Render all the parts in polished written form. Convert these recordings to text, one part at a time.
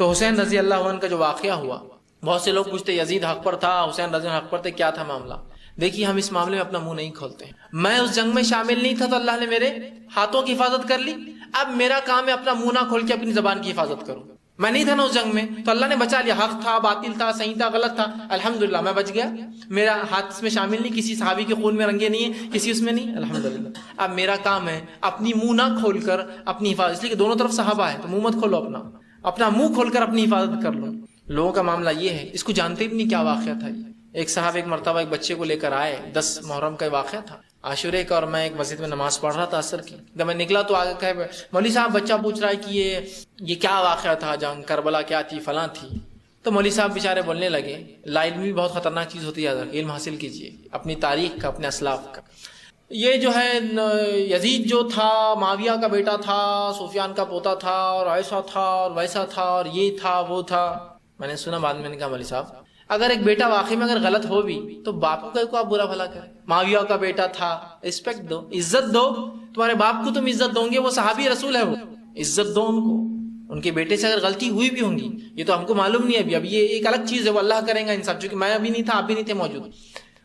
تو حسین رضی اللہ عنہ کا جو واقعہ ہوا، بہت سے لوگ پوچھتے یزید حق پر تھا، حسین رضی اللہ عنہ حق پر تھے، کیا تھا معاملہ؟ دیکھیے ہم اس معاملے میں اپنا منہ نہیں کھولتے ہیں۔ میں اس جنگ میں شامل نہیں تھا تو اللہ نے میرے ہاتھوں کی حفاظت کر لی، اب میرا کام ہے اپنا منہ نہ کھول کے اپنی زبان کی حفاظت کروں۔ میں نہیں تھا نا اس جنگ میں، تو اللہ نے بچا لیا، حق تھا، باطل تھا، صحیح تھا، غلط تھا، الحمدللہ میں بچ گیا، میرا ہاتھ اس میں شامل نہیں، کسی صحابی کے خون میں رنگے نہیں ہے، کسی اس میں نہیں، الحمدللہ۔ اب میرا کام ہے اپنی منہ نہ کھول کر اپنی حفاظت، اس لیے کہ دونوں طرف صحابہ ہے تو منہ مت کھولو، اپنا منہ کھول کر اپنی حفاظت کر لو۔ لوگوں کا معاملہ یہ ہے، اس کو جانتے بھی نہیں کیا واقعہ تھا۔ یہ ایک صاحب ایک مرتبہ ایک بچے کو لے کر آئے، 10 محرم کا واقعہ تھا، عاشورے کا، اور میں ایک مسجد میں نماز پڑھ رہا تھا عصر کی۔ جب میں نکلا تو آگے کہے مولوی صاحب بچہ پوچھ رہا ہے کہ یہ کیا واقعہ تھا، جنگ کربلا کیا تھی، فلاں تھی۔ تو مولوی صاحب بیچارے بولنے لگے، لا علمی بہت خطرناک چیز ہوتی ہے، علم حاصل کیجیے اپنی تاریخ کا، اپنے اسلاف کا۔ یہ جو ہے یزید جو تھا معاویہ کا بیٹا تھا، سفیان کا پوتا تھا، اور ایسا تھا اور ویسا تھا اور یہ تھا وہ تھا۔ میں نے سنا، بعد میں نے کہا مولوی صاحب اگر ایک بیٹا واقعی میں اگر غلط ہو بھی تو باپ کو آپ برا بھلا کریں؟ معاویہ کا بیٹا تھا، رسپیکٹ دو، عزت دو، تمہارے باپ کو تم عزت دو گے، وہ صحابی رسول ہے، وہ عزت دو ان کو۔ ان کے بیٹے سے اگر غلطی ہوئی بھی ہوں گی، یہ تو ہم کو معلوم نہیں ہے ابھی یہ ایک الگ چیز ہے، وہ اللہ کریں گا انصاف، چونکہ میں ابھی نہیں تھا، آپ بھی نہیں تھے موجود،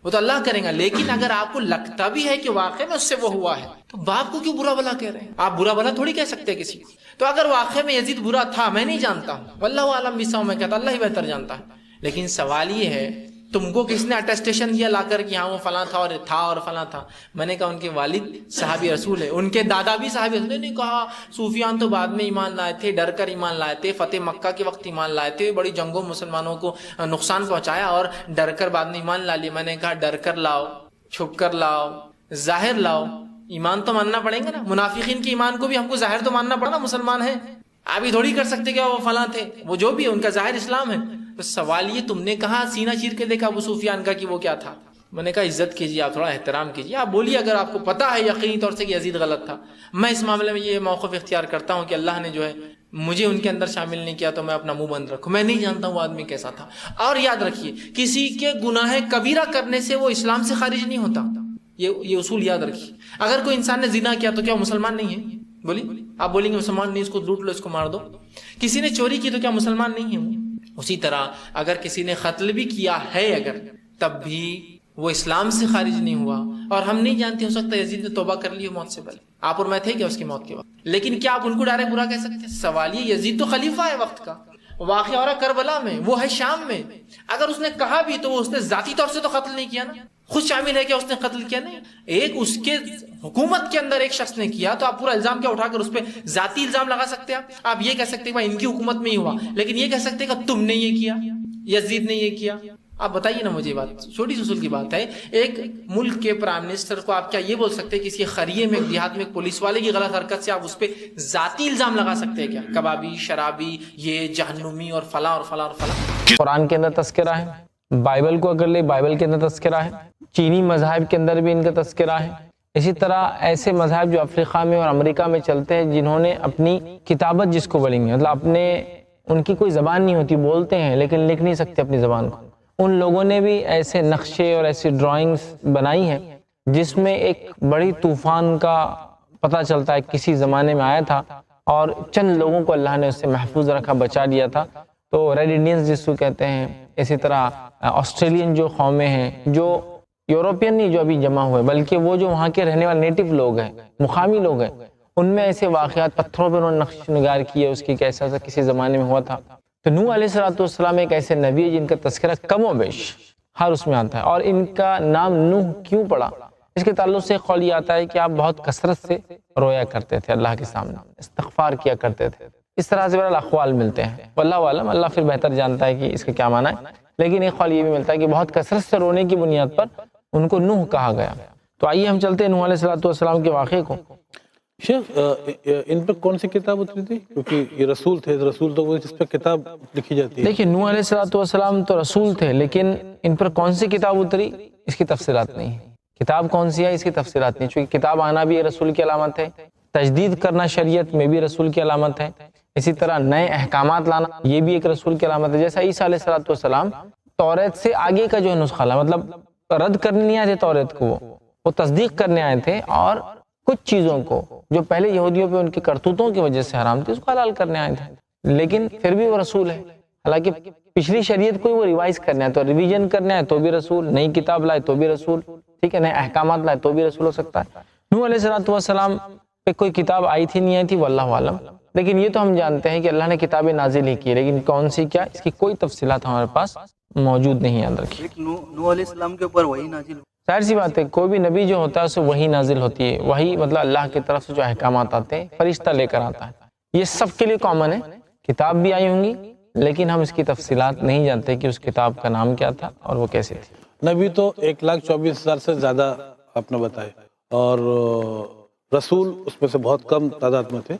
وہ تو اللہ کریں گا۔ لیکن اگر آپ کو لگتا بھی ہے کہ واقعی میں اس سے وہ ہوا ہے تو باپ کو کیوں برا بھلا کہہ رہے ہیں؟ آپ برا بھلا تھوڑی کہہ سکتے کسی کو۔ تو اگر واقعی میں یزید برا تھا، میں نہیں جانتا ہوں، واللہ عالم بسا، میں کہتا اللہ ہی بہتر جانتا ہے، لیکن سوال یہ ہے تم کو کس نے اٹیسٹیشن دیا لا کر کہ ہاں وہ فلاں تھا اور فلاں تھا؟ میں نے کہا ان کے والد صحابی رسول ہے، ان کے دادا بھی صحابی رسول۔ نے کہا سفیان تو بعد میں ایمان لائے تھے، ڈر کر ایمان لائے تھے، فتح مکہ کے وقت ایمان لائے تھے، بڑی جنگوں مسلمانوں کو نقصان پہنچایا اور ڈر کر بعد میں ایمان لا لیے۔ میں نے کہا ڈر کر لاؤ، چھپ کر لاؤ، ظاہر لاؤ، ایمان تو ماننا پڑیں گا نا۔ منافقین کے ایمان کو بھی ہم کو ظاہر تو ماننا پڑا نا، مسلمان ہیں، آپ ہی تھوڑی کر سکتے کہ وہ فلاں تھے، وہ جو بھی ان کا ظاہر اسلام ہے۔ تو سوال یہ تم نے کہا سینہ چیر کے دیکھا ابو سفیان کا کہ وہ کیا تھا؟ میں نے کہا عزت کیجیے، آپ تھوڑا احترام کیجیے، آپ بولیے اگر آپ کو پتا ہے یقینی طور سے کہ یزید غلط تھا۔ میں اس معاملے میں یہ موقف اختیار کرتا ہوں کہ اللہ نے جو ہے مجھے ان کے اندر شامل نہیں کیا تو میں اپنا منہ بند رکھوں، میں نہیں جانتا ہوں وہ آدمی کیسا تھا۔ اور یاد رکھیے کسی کے گناہ کبیرہ کرنے سے وہ اسلام سے خارج نہیں ہوتا، یہ اصول یاد رکھیے۔ اگر کوئی انسان نے زنا کیا تو کیا وہ مسلمان نہیں ہے؟ بولیے، آپ بولیں گے مسلمان نہیں، اس کو لوٹ لو، اس کو مار دو۔ کسی نے چوری کی تو کیا مسلمان نہیں ہے وہ؟ اسی طرح اگر کسی نے قتل بھی کیا ہے اگر، تب بھی وہ اسلام سے خارج نہیں ہوا۔ اور ہم نہیں جانتے، ہو سکتا ہے یزید نے توبہ کر لی ہو موت سے پہلے، آپ اور میں تھے کیا اس کی موت کے وقت؟ لیکن کیا آپ ان کو ڈائریکٹ برا کہہ سکتے ہیں؟ سوال یہ یزید تو خلیفہ ہے وقت کا، واقعہ ہو رہا کربلا میں، وہ ہے شام میں، اگر اس نے کہا بھی تو اس نے ذاتی طور سے تو قتل نہیں کیا نا، خود شامل ہے کہ اس نے قتل کیا؟ نہیں، ایک اس کے حکومت کے اندر ایک شخص نے کیا تو آپ پورا الزام کیا اٹھا کر اس پہ ذاتی الزام لگا سکتے ہیں؟ آپ یہ کہہ سکتے ہیں ان کی حکومت میں ہی ہوا، لیکن یہ کہہ سکتے کہ تم نے یہ کیا، یزید نے یہ کیا؟ آپ بتائیے نا مجھے، بات چھوٹی سی اصول کی بات ہے۔ ایک ملک کے پرائم منسٹر کو آپ کیا یہ بول سکتے ہیں کہ کسی خریے میں ایک دیہات میں ایک پولیس والے کی غلط حرکت سے آپ اس پہ ذاتی الزام لگا سکتے ہیں کیا؟ کبابی، شرابی، یہ جہنمی اور فلاں اور فلاں اور فلاں۔ قرآن کے اندر تذکرہ ہے، بائبل کو اگر لے بائبل کے اندر تذکرہ ہے، چینی مذاہب کے اندر بھی ان کا تذکرہ ہے۔ اسی طرح ایسے مذاہب جو افریقہ میں اور امریکہ میں چلتے ہیں، جنہوں نے اپنی کتابت جس کو بولیں گے، مطلب ان کی کوئی زبان نہیں ہوتی، بولتے ہیں لیکن لکھ نہیں سکتے اپنی زبان کو، ان لوگوں نے بھی ایسے نقشے اور ایسی ڈرائنگز بنائی ہیں جس میں ایک بڑی طوفان کا پتہ چلتا ہے کسی زمانے میں آیا تھا اور چند لوگوں کو اللہ نے اس سے محفوظ رکھا، بچا لیا تھا۔ تو ریڈ انڈینز جس کو کہتے ہیں، اسی طرح آسٹریلین جو قومیں ہیں، جو یوروپین نہیں جو ابھی جمع ہوئے، بلکہ وہ جو وہاں کے رہنے والے نیٹو لوگ ہیں، مقامی لوگ ہیں، ان میں ایسے واقعات پتھروں پہ انہوں نے نقش نگار کیے اس کی کیسا کسی زمانے میں ہوا تھا۔ تو نوح علیہ السلام ایک ایسے نبی ہے جن کا تذکرہ کم و بیش ہر اس میں آتا ہے۔ اور ان کا نام نوح کیوں پڑا؟ اس کے تعلق سے قول یہ آتا ہے کہ آپ بہت کثرت سے رویا کرتے تھے اللہ کے سامنے، استغفار کیا کرتے تھے، اس طرح سے بہرحال اقوال ملتے ہیں، واللہ عالم، اللہ پھر بہتر جانتا ہے کہ اس کا کیا معنی ہے، لیکن ایک قول یہ بھی ملتا ہے کہ بہت کثرت سے رونے کی بنیاد پر ان کو نوح کہا گیا۔ تو آئیے ہم چلتے ہیں نوح علیہ السلام کے واقعے کو۔ شیخ ان پر کون سی کتاب اتری تھی؟ کیونکہ یہ رسول تھے، رسول تو وہ جس پہ کتاب لکھی جاتی ہے۔ دیکھیے نوح علیہ السلام تو رسول تھے، لیکن ان پر کون سی کتاب اتری اس کی تفصیلات نہیں ہے۔ کتاب کون سی ہے اس کی تفصیلات نہیں، چونکہ کتاب آنا بھی رسول کی علامت ہے، تجدید کرنا شریعت میں بھی رسول کی علامت ہے، اسی طرح نئے احکامات لانا یہ بھی ایک رسول کی علامت ہے۔ جیسا عیسیٰ علیہ السلام توریت سے آگے کا جو ہے نسخہ لا، مطلب رد کرنے نہیں آئے تھے توریت کو، وہ تصدیق کرنے آئے تھے، اور کچھ چیزوں کو جو پہلے یہودیوں پہ ان کے کرتوتوں کی وجہ سے حرام تھی اس کو حلال کرنے آئے تھے۔ لیکن پھر بھی وہ رسول ہے. حالانکہ پچھلی شریعت کو وہ ریوائز کرنا ہے تو ریویژن کرنا ہے تو بھی رسول, نئی کتاب لائے تو بھی رسول, ٹھیک ہے, نئے احکامات لائے تو بھی رسول ہو سکتا ہے. نوح علیہ السلام پہ کوئی کتاب آئی تھی نہیں آئی تھی واللہ عالم, لیکن یہ تو ہم جانتے ہیں کہ اللہ نے کتابیں نازل ہی کی, لیکن کون سی کیا اس کی کوئی تفصیلات ہمارے پاس موجود نہیں, یاد رکھیے. نوح علیہ السلام کے اوپر وہی نازل. ظاہر سی بات ہے کوئی بھی نبی جو ہوتا ہے اسے وہی نازل ہوتی ہے, وہی مطلب اللہ کی طرف سے جو احکامات آتے ہیں فرشتہ لے کر آتا ہے. یہ سب کے لیے کامن ہے, کتاب بھی آئی ہوں گی لیکن ہم اس کی تفصیلات نہیں جانتے کہ اس کتاب کا نام کیا تھا اور وہ کیسے تھی. نبی تو 1,24,000 سے زیادہ آپ نے بتائے اور رسول اس میں سے بہت کم تعداد میں تھے.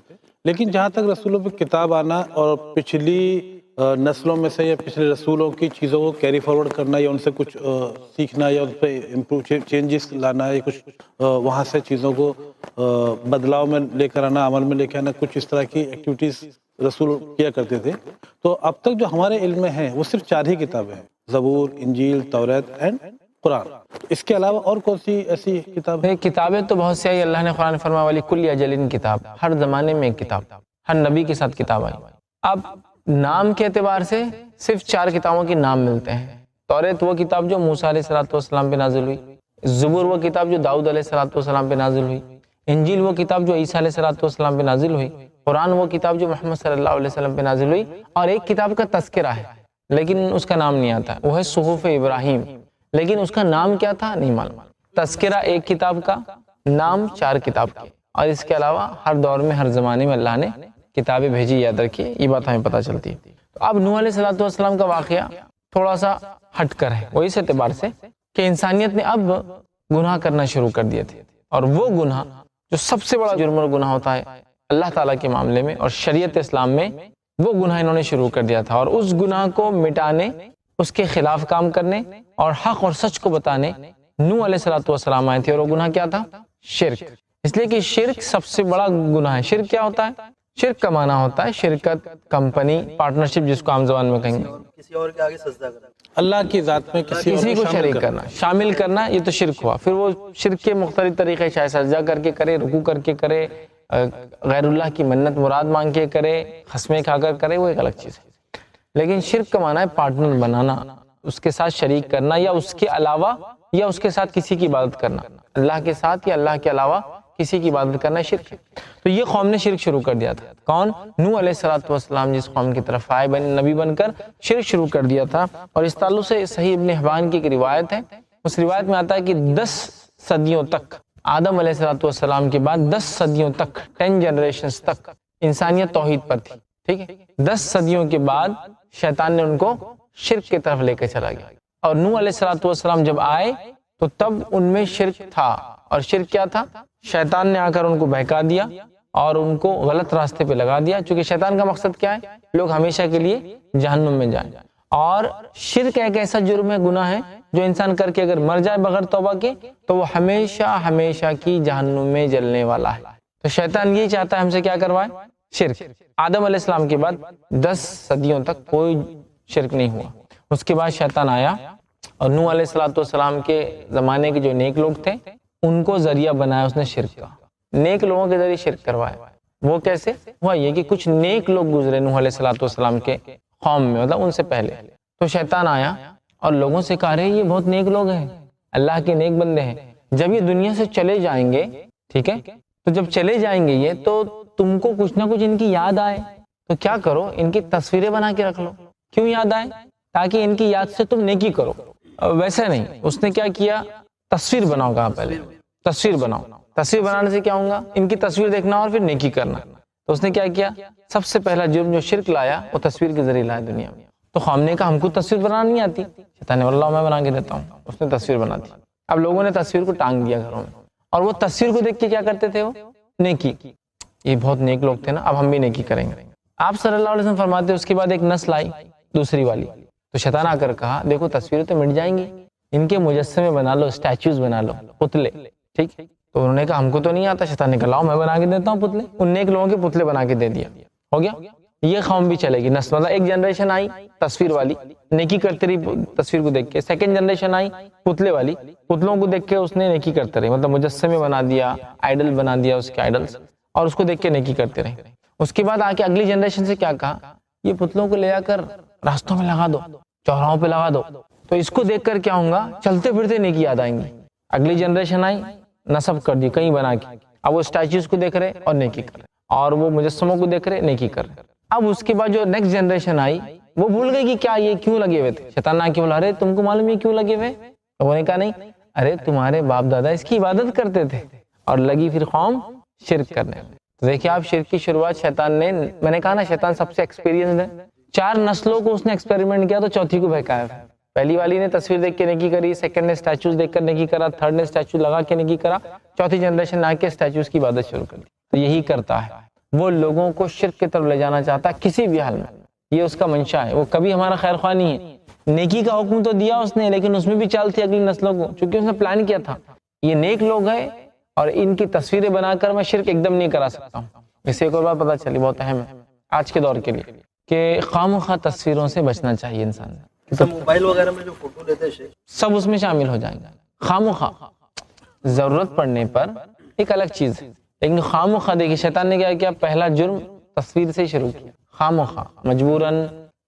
لیکن جہاں تک رسولوں پہ کتاب آنا اور پچھلی نسلوں میں سے یا پچھلے رسولوں کی چیزوں کو کیری فارورڈ کرنا یا ان سے کچھ سیکھنا یا ان پہ امپروو چینجز لانا یا کچھ وہاں سے چیزوں کو بدلاؤ میں لے کر آنا, عمل میں لے کے آنا, کچھ اس طرح کی ایکٹیویٹیز رسول کیا کرتے تھے. تو اب تک جو ہمارے علم میں ہیں وہ صرف 4 ہی کتابیں ہیں, زبور, انجیل, توریت اینڈ قرآن. اس کے علاوہ اور کون سی ایسی کتاب ہے؟ کتابیں تو بہت سی آئی. اللہ نے قرآن فرمایا والی کل اجل کتاب, ہر زمانے میں ایک کتاب, ہر نبی کے ساتھ کتاب آئی. اب نام کے اعتبار سے صرف 4 کتابوں کے نام ملتے ہیں. توریت وہ کتاب جو موسیٰ علیہ السلام پہ نازل ہوئی, زبور وہ کتاب جو داؤد علیہ السلام پہ نازل ہوئی, انجیل وہ کتاب جو عیسیٰ علیہ السلام پہ نازل ہوئی, قرآن وہ کتاب جو محمد صلی اللہ علیہ وسلم پہ نازل ہوئی. اور ایک کتاب کا تذکرہ ہے لیکن اس کا نام نہیں آتا, وہ ہے صحف ابراہیم, لیکن اس کا نام کیا تھا نہیں معلوم. تذکرہ ایک کتاب کا, نام 4 کتاب کے, اور اس کے علاوہ ہر دور میں ہر زمانے میں اللہ نے کتابیں بھیجی, یاد رکھیے یہ بات ہمیں پتہ چلتی ہے. تو اب نوح علیہ السلام کا واقعہ تھوڑا سا ہٹ کر ہے, وہ اس اعتبار سے کہ انسانیت نے اب گناہ کرنا شروع کر دیے تھے, اور وہ گناہ جو سب سے بڑا جرم اور گناہ ہوتا ہے اللہ تعالیٰ کے معاملے میں اور شریعت اسلام میں, وہ گناہ انہوں نے شروع کر دیا تھا. اور اس گناہ کو مٹانے, اس کے خلاف کام کرنے اور حق اور سچ کو بتانے نوح علیہ السلام آئے تھے. اور وہ گناہ کیا تھا؟ شرک. اس لیے کہ شرک سب سے بڑا گناہ ہے. شرک کیا ہوتا ہے؟ شرک کا معنی ہوتا ہے شرکت, کمپنی, پارٹنرشپ, جس کو عام زبان میں کہیں گے کسی اور کے آگے سجدہ کرنا, اللہ کی ذات میں کسی کو شریک کرنا, شامل کرنا, یہ تو شرک ہوا. پھر وہ شرک کے مختلف طریقے, چاہے سجدہ کر کے کرے, رکوع کر کے کرے, غیر اللہ کی منت مراد مانگ کے کرے, قسمیں کھا کر کرے, وہ ایک الگ چیز ہے. لیکن شرک کا معنی ہے پارٹنر بنانا, اس کے ساتھ شریک کرنا, یا اس کے علاوہ یا اس کے ساتھ کسی کی عبادت کرنا. اللہ کے ساتھ یا اللہ کے علاوہ کسی کی عبادت کرنا شرک ہے. تو یہ قوم نے شرک شروع کر دیا تھا. کون؟ نوح علیہ السلام جس قوم کی طرف آئے نبی بن کر شرک شروع کر دیا تھا. اور اس تعلق سے صحیح ابن حبان کی ایک روایت ہے, اس روایت میں آتا ہے کہ 10 صدیوں تک, آدم علیہ السلام کے بعد 10 صدیوں تک, 10 جنریشنز تک انسانیت توحید پر تھی. ٹھیک ہے, 10 صدیوں کے بعد شیطان نے ان کو شرک کی طرف لے کے چلا گیا. اور نوح علیہ السلام جب آئے تو تب ان میں شرک تھا. اور شرک کیا تھا؟ شیطان نے آ کر ان کو بہکا دیا اور ان کو غلط راستے پہ لگا دیا, چونکہ شیطان کا مقصد کیا ہے؟ لوگ ہمیشہ کے لیے جہنم میں جائیں. اور شرک ایک ایسا جرم ہے, گناہ ہے, جو انسان کر کے اگر مر جائے بغیر توبہ کے تو وہ ہمیشہ ہمیشہ کی جہنم میں جلنے والا ہے. تو شیطان یہی چاہتا ہے ہم سے کیا کروائے؟ شرک. آدم علیہ السلام کے بعد 10 صدیوں تک کوئی شرک نہیں ہوا. اس کے بعد شیطان آیا اور نوح علیہ السلام کے زمانے کے جو نیک لوگ تھے ان کو ذریعہ بنایا اس نے شرک کا. نیک لوگوں کے ذریعے شرک کروایا. وہ کیسے ہوا؟ یہ کہ کچھ نیک لوگ گزرے نوح علیہ السلام کے قوم میں, مطلب ان سے پہلے. تو شیطان آیا اور لوگوں سے کہا رہے یہ بہت نیک لوگ ہیں, اللہ کے نیک بندے ہیں, جب یہ دنیا سے چلے جائیں گے, ٹھیک ہے, تو جب چلے جائیں گے یہ تو تم کو کچھ نہ کچھ ان کی یاد آئے, تو کیا کرو, ان کی تصویریں بنا کے رکھ لو. کیوں یاد آئے؟ تاکہ ان کی یاد سے تم نیکی کرو. ویسے نہیں, اس نے کیا کیا, تصویر بناؤ. کہا پہلے تصویر بناؤ. تصویر بنانے سے کیا ہوگا؟ ان کی تصویر دیکھنا اور پھر نیکی کرنا. تو اس نے کیا کیا, سب سے پہلا جرم جو شرک لایا وہ تصویر کے ذریعے لایا دنیا میں. تو قوم نے کہا ہم کو تصویر بنانا نہیں آتی. شیطان نے واللہ میں بنا کے دیتا ہوں. اس نے تصویر بنا دی. اب لوگوں نے تصویر کو ٹانگ دیا گھروں میں, اور وہ تصویر کو دیکھ کے کیا کرتے تھے؟ وہ نیکی. یہ بہت نیک لوگ تھے نا, اب ہم بھی نیکی کریں گے. آپ صلی اللہ علیہ وسلم فرماتے ہیں اس کے بعد ایک نسل آئی دوسری والی. تو شیطان آ کر کہا دیکھو تصویریں تو مٹ جائیں گی, ان کے مجسمے بنا لو, اسٹیچوز بنا لو, پتلے. ٹھیک. تو انہوں نے کہا ہم کو تو نہیں آتا. شیطان نے کہا لاؤ میں بنا کے دیتا ہوں پتلے. ان نیک لوگوں کے پتلے بنا کے دے دیا. ہو گیا. یہ قوم بھی چلے گی, نسل, مطلب ایک جنریشن آئی تصویر والی, نیکی کرتے رہی تصویر کو دیکھ کے. سیکنڈ جنریشن آئی پتلے والی, پتلوں کو دیکھ کے اس نے نیکی کرتے رہے, مطلب مجسمے بنا دیا, آئیڈل بنا دیا اس کے آئیڈلز, اور اس کو دیکھ کے نیکی کرتے رہے. اس کے بعد آ کے اگلی جنریشن سے کیا کہا, یہ پتلوں کو لے جا کر راستوں میں لگا دو, چوراہوں پہ لگا دو, تو اس کو دیکھ کر کیا ہوں گا, چلتے پھرتے نیکی یاد آئیں گی. اگلی جنریشن آئی, نصب کر دی کہیں بنا کے, اب وہ اسٹیچوز کو دیکھ رہے اور نیکی کر رہے, اور وہ مجسموں کو دیکھ رہے نیکی کر رہے. اب اس کے بعد جو نیکسٹ جنریشن آئی وہ بھول گئی کہ کیا یہ کیوں لگے ہوئے تھے. شیطان آ کے بولا, ارے تم کو معلوم ہے کیوں لگے ہوئے؟ تو انہوں نے کہا نہیں, ارے تمہارے باپ دادا اس کی عبادت کرتے تھے, اور لگی پھر قوم شرک کرنے میں. تو دیکھیے آپ, شرک کی شروعات شیطان نے, میں نے کہا نا شیطان سب سے ایکسپیرینسڈ ہے, 4 نسلوں کو اس نے ایکسپیریمنٹ کیا تو چوتھی کو بہکایا. پہلی والی نے تصویر دیکھ کے نیکی کری, سیکنڈ نے اسٹیچوز دیکھ کر نیکی کرا, تھرڈ نے اسٹیچو لگا کے نیکی کرا, چوتھی جنریشن آ کے اسٹیچوز کی عبادت شروع کر دی. تو یہی کرتا ہے, وہ لوگوں کو شرک کی طرف لے جانا چاہتا ہے کسی بھی حال میں, یہ اس کا منشا ہے. وہ کبھی ہمارا خیر خواہ نہیں ہے. نیکی کا حکم تو دیا اس نے, لیکن اس میں بھی چال تھی اگلی نسلوں کو, چونکہ اس نے پلان کیا تھا یہ نیک لوگ ہیں اور ان کی تصویریں بنا کر میں شرک ایک دم نہیں کرا سکتا ہوں. اس سے ایک اور بات پتہ چلی, بہت اہم ہے آج کے دور کے لیے, کہ خواہ مخواہ تصویروں سے بچنا چاہیے انسان نے. موبائل وغیرہ میں جو فوٹو لیتے ہیں سب اس میں شامل ہو جائیں گے. خواہ مخواہ ضرورت پڑنے پر ایک الگ چیز ہے, لیکن خواہ مخواہ دیکھیے شیطان نے کیا کیا, پہلا جرم تصویر سے شروع کیا. خواہ مخواہ مجبوراً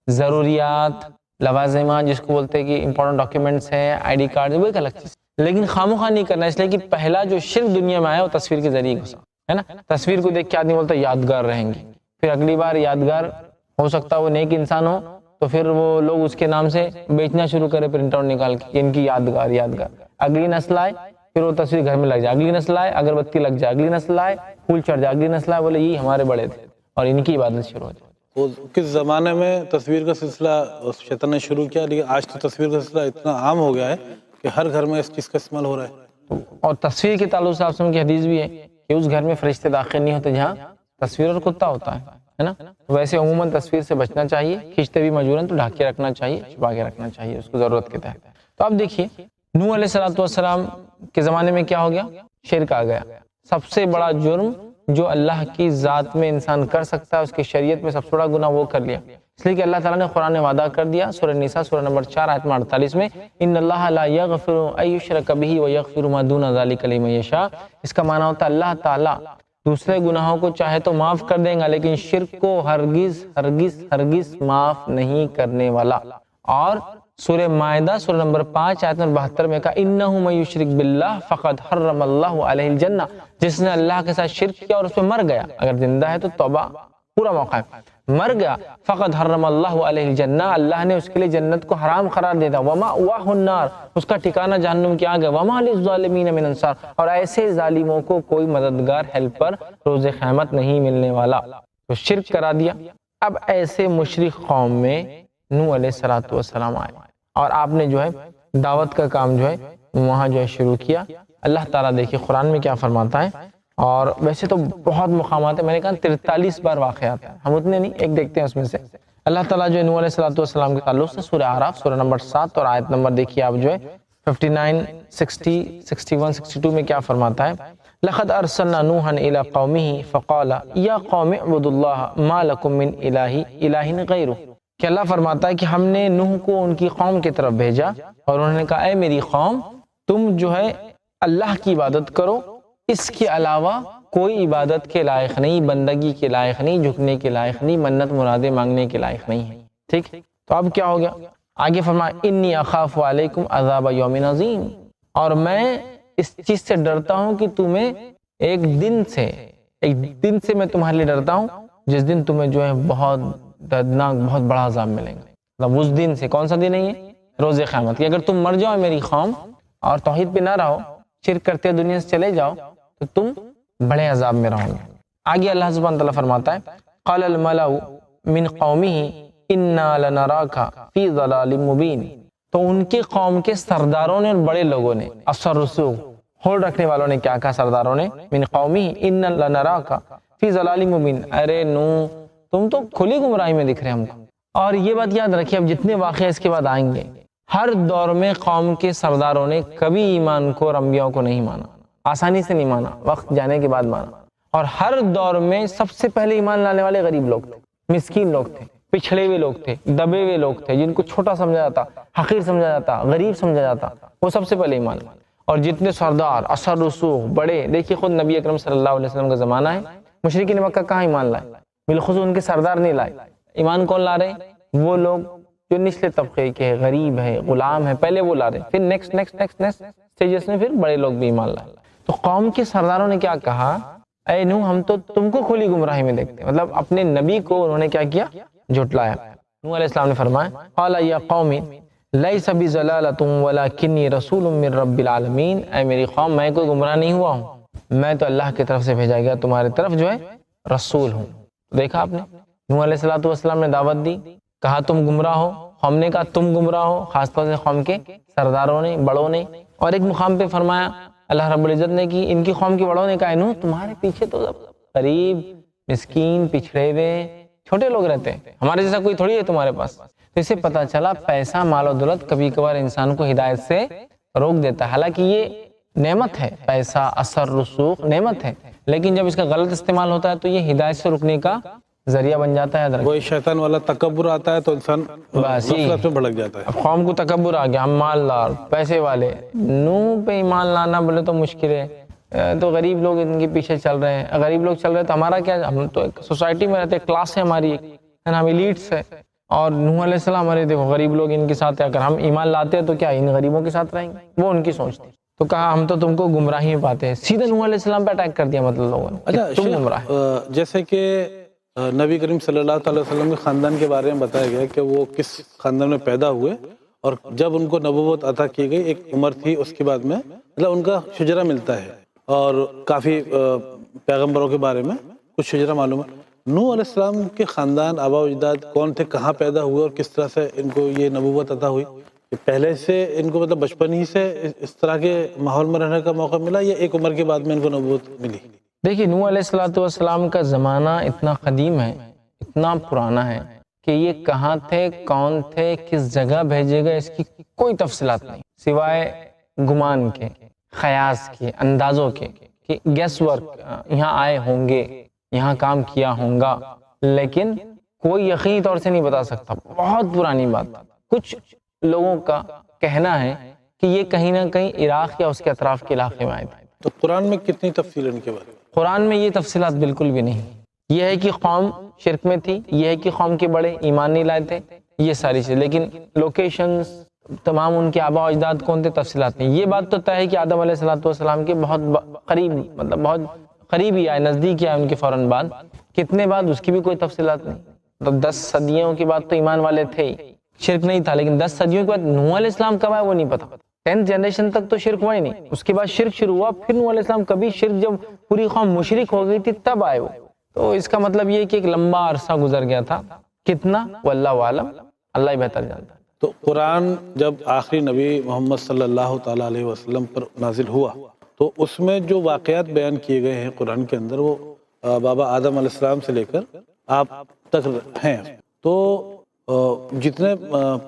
ضروریات, لوازمات جس کو بولتے ہیں کہ امپورٹنٹ ڈاکیومنٹس ہیں, آئی ڈی کارڈ, وہ ایک الگ چیز, لیکن خواہ مخواہ نہیں کرنا, اس لیے کہ پہلا جو شرک دنیا میں آیا وہ تصویر کے ذریعے گھسا ہے نا. تصویر کو دیکھ کے آدمی بولتا ہے یادگار رہیں گی, پھر اگلی بار یادگار ہو سکتا ہے وہ نیک انسان ہو تو پھر وہ لوگ اس کے نام سے بیچنا شروع کرے پرنٹ آؤٹ نکال کے, ان کی یادگار یادگار. اگلی نسل آئے پھر وہ تصویر گھر میں لگ جائے, اگلی نسل آئے اگربتی لگ جائے, اگلی نسل آئے پھول چڑھ جائے, اگلی نسل آئے بولے یہ ہمارے بڑے تھے, اور ان کی عبادت شروع ہو جائے. وہ کس زمانے میں تصویر کا سلسلہ شیطان نے شروع کیا, لیکن آج تو تصویر کا سلسلہ اتنا عام ہو گیا ہے کہ ہر گھر میں اس چیز کا استعمال ہو رہا ہے. اور تصویر کے تعلق سے آپ کی حدیث بھی ہے کہ اس گھر میں فرشتے داخل نہیں ہوتے جہاں تصویر اور کتا ہوتا ہے نا. ویسے عموماً تصویر سے بچنا چاہیے, کھینچتے بھی مجبوراً تو ڈھک کے رکھنا چاہیے, چھپا کے رکھنا چاہیے اس کو ضرورت کے تحت. تو اب دیکھیے نوح علیہ السلام کے زمانے میں کیا ہو گیا, شرک آ گیا. سب سے بڑا جرم جو اللہ کی ذات میں انسان کر سکتا ہے, اس کی شریعت میں سب سے بڑا گناہ وہ کر لیا. اس لیے کہ اللہ تعالیٰ نے قرآن میں وعدہ کر دیا, سورہ نساء سورہ نمبر 4 آیت 48 میں, ان اللہ لا یغفر ان یشرک بہ ویغفر ما دون ذلک لمن یشاء. اس کا معنی ہوتا ہے اللہ تعالیٰ دوسرے گناہوں کو چاہے تو معاف کر دیں گا, لیکن شرک کو ہرگز ہرگز ہرگز معاف نہیں کرنے والا. اور سورہ مائدہ سورہ نمبر 5 آیت نمبر 72 میں کہا انہ من یشرک باللہ فقد حرم اللہ علیہ الجنہ, جس نے اللہ کے ساتھ شرک کیا اور اس پہ مر گیا, اگر زندہ ہے تو توبہ پورا موقع ہے, مر گیا, فقد حرم اللہ علیہ الجنہ, اللہ نے اس کے لیے جنت کو حرام قرار دے دیا. ومأواہ النار, اس کا ٹھکانہ جہنم کے آگے. وما للظالمین من انصار, اور ایسے ظالموں کو کوئی مددگار ہیلپر روز قیامت نہیں ملنے والا. تو شرک کرا دیا. اب ایسے مشرک قوم میں نوح علیہ السلام آئے اور آپ نے جو ہے دعوت کا کام جو ہے وہاں جو ہے شروع کیا. اللہ تعالیٰ دیکھیے قرآن میں کیا فرماتا ہے, اور ویسے تو بہت مقامات ہیں, میں نے کہا 43 بار واقعات ہیں, ہم اتنے نہیں, ایک دیکھتے ہیں اس میں سے. اللہ تعالیٰ جو ہے نوح علیہ السلام کے تعلق سے سورہ اعراف سورہ نمبر 7 اور آیت نمبر دیکھیے آپ جو ہے 59, 60, 61, 62 میں کیا فرماتا ہے, لقد ارسلنا نوحا الى قومه فقال یا قوم اعبدوا اللہ ما لکم من الہ غیرہ. کہ اللہ فرماتا ہے کہ ہم نے نوح کو ان کی قوم کی طرف بھیجا اور انہوں نے کہا اے میری قوم تم جو ہے اللہ کی عبادت کرو, اس کے علاوہ کوئی عبادت کے لائق نہیں, بندگی کے لائق نہیں, جھکنے کے لائق نہیں, منت مرادیں مانگنے کے لائق نہیں ہے. ٹھیک, تو اب کیا ہو گیا, آگے فرمایا انی اخاف علیکم عذاب یوم عظیم, اور میں اس چیز سے ڈرتا ہوں کہ تمہیں ایک دن سے میں تمہارے لیے ڈرتا ہوں جس دن تمہیں جو ہے بہت دردناک بہت بڑا عذاب ملے گا. مطلب اس دن سے, کون سا دن ہے یہ, روز قیامت, کہ اگر تم مر جاؤ میری قوم اور توحید پہ نہ رہو, شرک کرتے دنیا سے چلے جاؤ, تو تم بڑے عذاب میں رہو گے. آگے اللہ سبحانہ تعالیٰ فرماتا ہے قال الملأ من قومه انا لنراک فی ضلال مبین. تو ان کے قوم کے سرداروں نے اور بڑے لوگوں نے, اثر رسوخ ہولڈ رکھنے والوں نے کیا کہا, سرداروں نے, من قومه انا لنراک فی ضلال مبین, ارے نو تم تو کھلی گمراہی میں دکھ رہے ہم کو. اور یہ بات یاد رکھیے, اب جتنے واقعے اس کے بعد آئیں گے, ہر دور میں قوم کے سرداروں نے کبھی ایمان کو اور انبیاء کو نہیں مانا, آسانی سے نہیں مانا, وقت جانے کے بعد مانا. اور ہر دور میں سب سے پہلے ایمان لانے والے غریب لوگ تھے, مسکین لوگ تھے, پچھڑے ہوئے لوگ تھے, دبے ہوئے لوگ تھے, جن کو چھوٹا سمجھا جاتا, حقیر سمجھا جاتا, غریب سمجھا جاتا, وہ سب سے پہلے ایمان لائے. اور جتنے سردار اثر رسوخ بڑے, دیکھیے خود نبی اکرم صلی اللہ علیہ وسلم کا زمانہ ہے, مشرکین مکہ کہاں ایمان لائے, بالخصوص ان کے سردار نہیں لائے. ایمان کون لا رہے ہیں؟ وہ لوگ جو نچلے طبقے کے غریب ہے، غلام ہے، پہلے وہ لا رہے ہیں. پھر نیکسٹ سٹیجز میں پھر بڑے لوگ بھی ایمان لائے. تو قوم کے سرداروں نے کیا کہا، اے نوح ہم تو تم کو کھلی گمراہی میں دیکھتے ہیں. مطلب اپنے نبی کو انہوں نے کیا کیا؟ جھٹلایا. نوح علیہ السلام نے فرمایا قال یا قوم لیس بضلالۃ ولکنی رسول من رب العالمین، اے میری قوم میں کوئی گمراہ نہیں ہوا ہوں، میں تو اللہ کی طرف سے بھیجا گیا تمہارے طرف جو ہے رسول ہوں. دیکھا آپ نے، نوح علیہ السلام نے دعوت دی، کہا تم گمراہ ہو، قوم نے کہا تم گمراہ ہو، خاص طور سے قوم کے سرداروں نے، بڑوں نے. اور ایک مقام پہ فرمایا اللہ رب العزت نے کہ ان کی قوم کے بڑوں نے کہا نوح تمہارے پیچھے تو غریب، مسکین، پچھڑے ہوئے چھوٹے لوگ رہتے ہیں، ہمارے جیسا کوئی تھوڑی ہے تمہارے پاس. تو اس سے پتہ چلا پیسہ، مال و دولت کبھی کبھار انسان کو ہدایت سے روک دیتا ہے. حالانکہ یہ نعمت ہے، پیسہ، اثر، رسوخ نعمت ہے، لیکن جب اس کا غلط استعمال ہوتا ہے تو یہ ہدایت سے رکنے کا ذریعہ بن جاتا ہے. وہی شیطان والا تکبر آتا ہے تو انسان بس یہی غفلت میں بھڑک جاتا ہے. اب قوم کو تکبر آ گیا، ہم مالدار، پیسے والے. نوح پہ ایمان لانا بولے تو مشکل ہے، تو غریب لوگ ان کے پیچھے چل رہے ہیں. غریب لوگ چل رہے ہیں تو ہمارا کیا، ہم تو ایک سوسائٹی میں رہتے ہیں، کلاس ہے ہماری ایک، ہے نا، ہم ایلیٹس ہے. اور نوح علیہ السلام ہمارے دیکھو غریب لوگ ان کے ساتھ ہیں، اگر ہم ایمان لاتے ہیں تو کیا ان غریبوں کے ساتھ رہیں گے؟ وہ ان کی سوچ تھی. تو کہا ہم تو تم کو گمراہی میں پاتے ہیں. سیدھے نوح علیہ السلام پہ اٹیک کر دیا مطلب لوگوں نے کہ تم گمراہ. جیسے کہ نبی کریم صلی اللہ علیہ وسلم کے خاندان کے بارے میں بتایا گیا کہ وہ کس خاندان میں پیدا ہوئے، اور جب ان کو نبوت عطا کی گئی ایک عمر تھی، اس کے بعد میں مطلب ان کا شجرہ ملتا ہے، اور کافی پیغمبروں کے بارے میں کچھ شجرہ معلوم ہے. نوح علیہ السلام کے خاندان، آبا و اجداد کون تھے، کہاں پیدا ہوئے، اور کس طرح سے ان کو یہ نبوت عطا ہوئی؟ پہلے سے ان کو مطلب بچپن ہی سے اس طرح کے ماحول میں رہنے کا موقع ملا، یا ایک عمر کے بعد میں ان کو نبوت ملی؟ دیکھیے نوح علیہ السلام کا زمانہ اتنا قدیم ہے، اتنا پرانا ہے کہ یہ کہاں تھے، کون تھے، کس جگہ بھیجے گئے، اس کی کوئی تفصیلات نہیں، سوائے گمان کے، خیاس کے، اندازوں کے، کہ گیس ورک، یہاں آئے ہوں گے، یہاں کام کیا ہوں گا، لیکن کوئی یقینی طور سے نہیں بتا سکتا. بہت پرانی بات. کچھ لوگوں کا کہنا ہے کہ یہ کہیں نہ کہیں عراق یا اس کے اطراف کے علاقے میں آئے تھے. تو قرآن میں کتنی تفصیل ان کے بارے میں؟ قرآن میں یہ تفصیلات بالکل بھی نہیں. یہ ہے کہ قوم شرک میں تھی، یہ ہے کہ قوم کے بڑے ایمان نہیں لائے تھے، یہ ساری چیزیں، لیکن لوکیشنز، تمام ان کے آبا و اجداد کون تھے، تفصیلات نہیں. یہ بات تو طے ہے کہ آدم علیہ السلام کے بہت قریب، مطلب بہت قریب ہی آئے، نزدیک ہی آئے ان کے فوراً بعد. کتنے بعد اس کی بھی کوئی تفصیلات نہیں. تو 10 صدیوں کے بعد تو ایمان والے تھے ہی، شرک نہیں تھا، لیکن 10 صدیوں کے بعد نوح علیہ السلام کب آئے وہ نہیں پتا. 10th جنریشن تک تو شرک ہوا ہی نہیں، اس کے بعد شرک شروع ہوا، پھر نوح علیہ السلام کبھی شرک، جب پوری قوم مشرک ہو گئی تھی تب آئے وہ. تو اس کا مطلب یہ کہ ایک لمبا عرصہ گزر گیا تھا. کتنا واللہ عالم، اللہ ہی بہتر جانتا ہے. تو قرآن جب آخری نبی محمد صلی اللہ تعالیٰ علیہ وسلم پر نازل ہوا تو اس میں جو واقعات بیان کیے گئے ہیں قرآن کے اندر، وہ بابا آدم علیہ السلام سے لے کر آپ تک ہیں. تو جتنے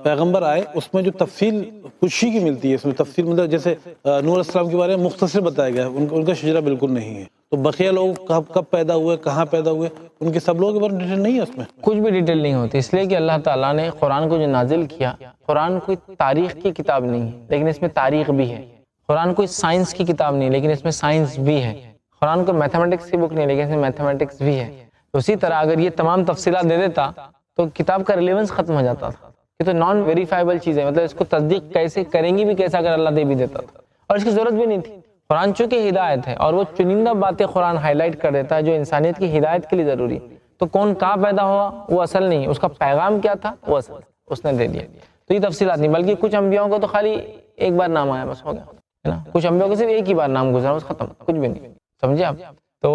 پیغمبر آئے اس میں جو تفصیل کچھ ہی کی ملتی ہے، اس میں تفصیل مطلب جیسے نوح علیہ السلام کے بارے میں مختصر بتایا گیا ہے، ان کا شجرہ بالکل نہیں ہے. تو بقیہ لوگ کب پیدا ہوئے، کہاں پیدا ہوئے، ان کے سب لوگوں کے بارے میں ڈیٹیل نہیں ہے اس میں. کچھ بھی ڈیٹیل نہیں ہوتی، اس لیے کہ اللہ تعالیٰ نے قرآن کو جو نازل کیا، قرآن کوئی تاریخ کی کتاب نہیں ہے لیکن اس میں تاریخ بھی ہے. قرآن کوئی سائنس کی کتاب نہیں لیکن اس میں سائنس بھی ہے. قرآن کو میتھمیٹکس کی بک نہیں لیکن اس میں میتھمیٹکس بھی ہے. تو اسی طرح اگر یہ تمام تفصیلات دے دیتا تو کتاب کا ریلیونس ختم ہو جاتا تھا. یہ تو نان ویریفائبل چیز ہے، مطلب اس کو تصدیق کیسے کریں گی بھی کیسا اگر اللہ دے بھی دیتا تھا، اور اس کی ضرورت بھی نہیں تھی. قرآن چونکہ ہدایت ہے اور وہ چنندہ باتیں قرآن ہائی لائٹ کر دیتا ہے جو انسانیت کی ہدایت کے لیے ضروری ہے. تو کون کہاں پیدا ہوا وہ اصل نہیں، اس کا پیغام کیا تھا وہ اصل اس نے دے دیا. تو یہ تفصیلات نہیں، بلکہ کچھ انبیاؤں کا تو خالی ایک بار نام آیا بس ہو گیا ہے نا. کچھ انبیاؤں کا صرف ایک ہی بار نام گزرا بس ختم، کچھ بھی نہیں. سمجھے آپ؟ تو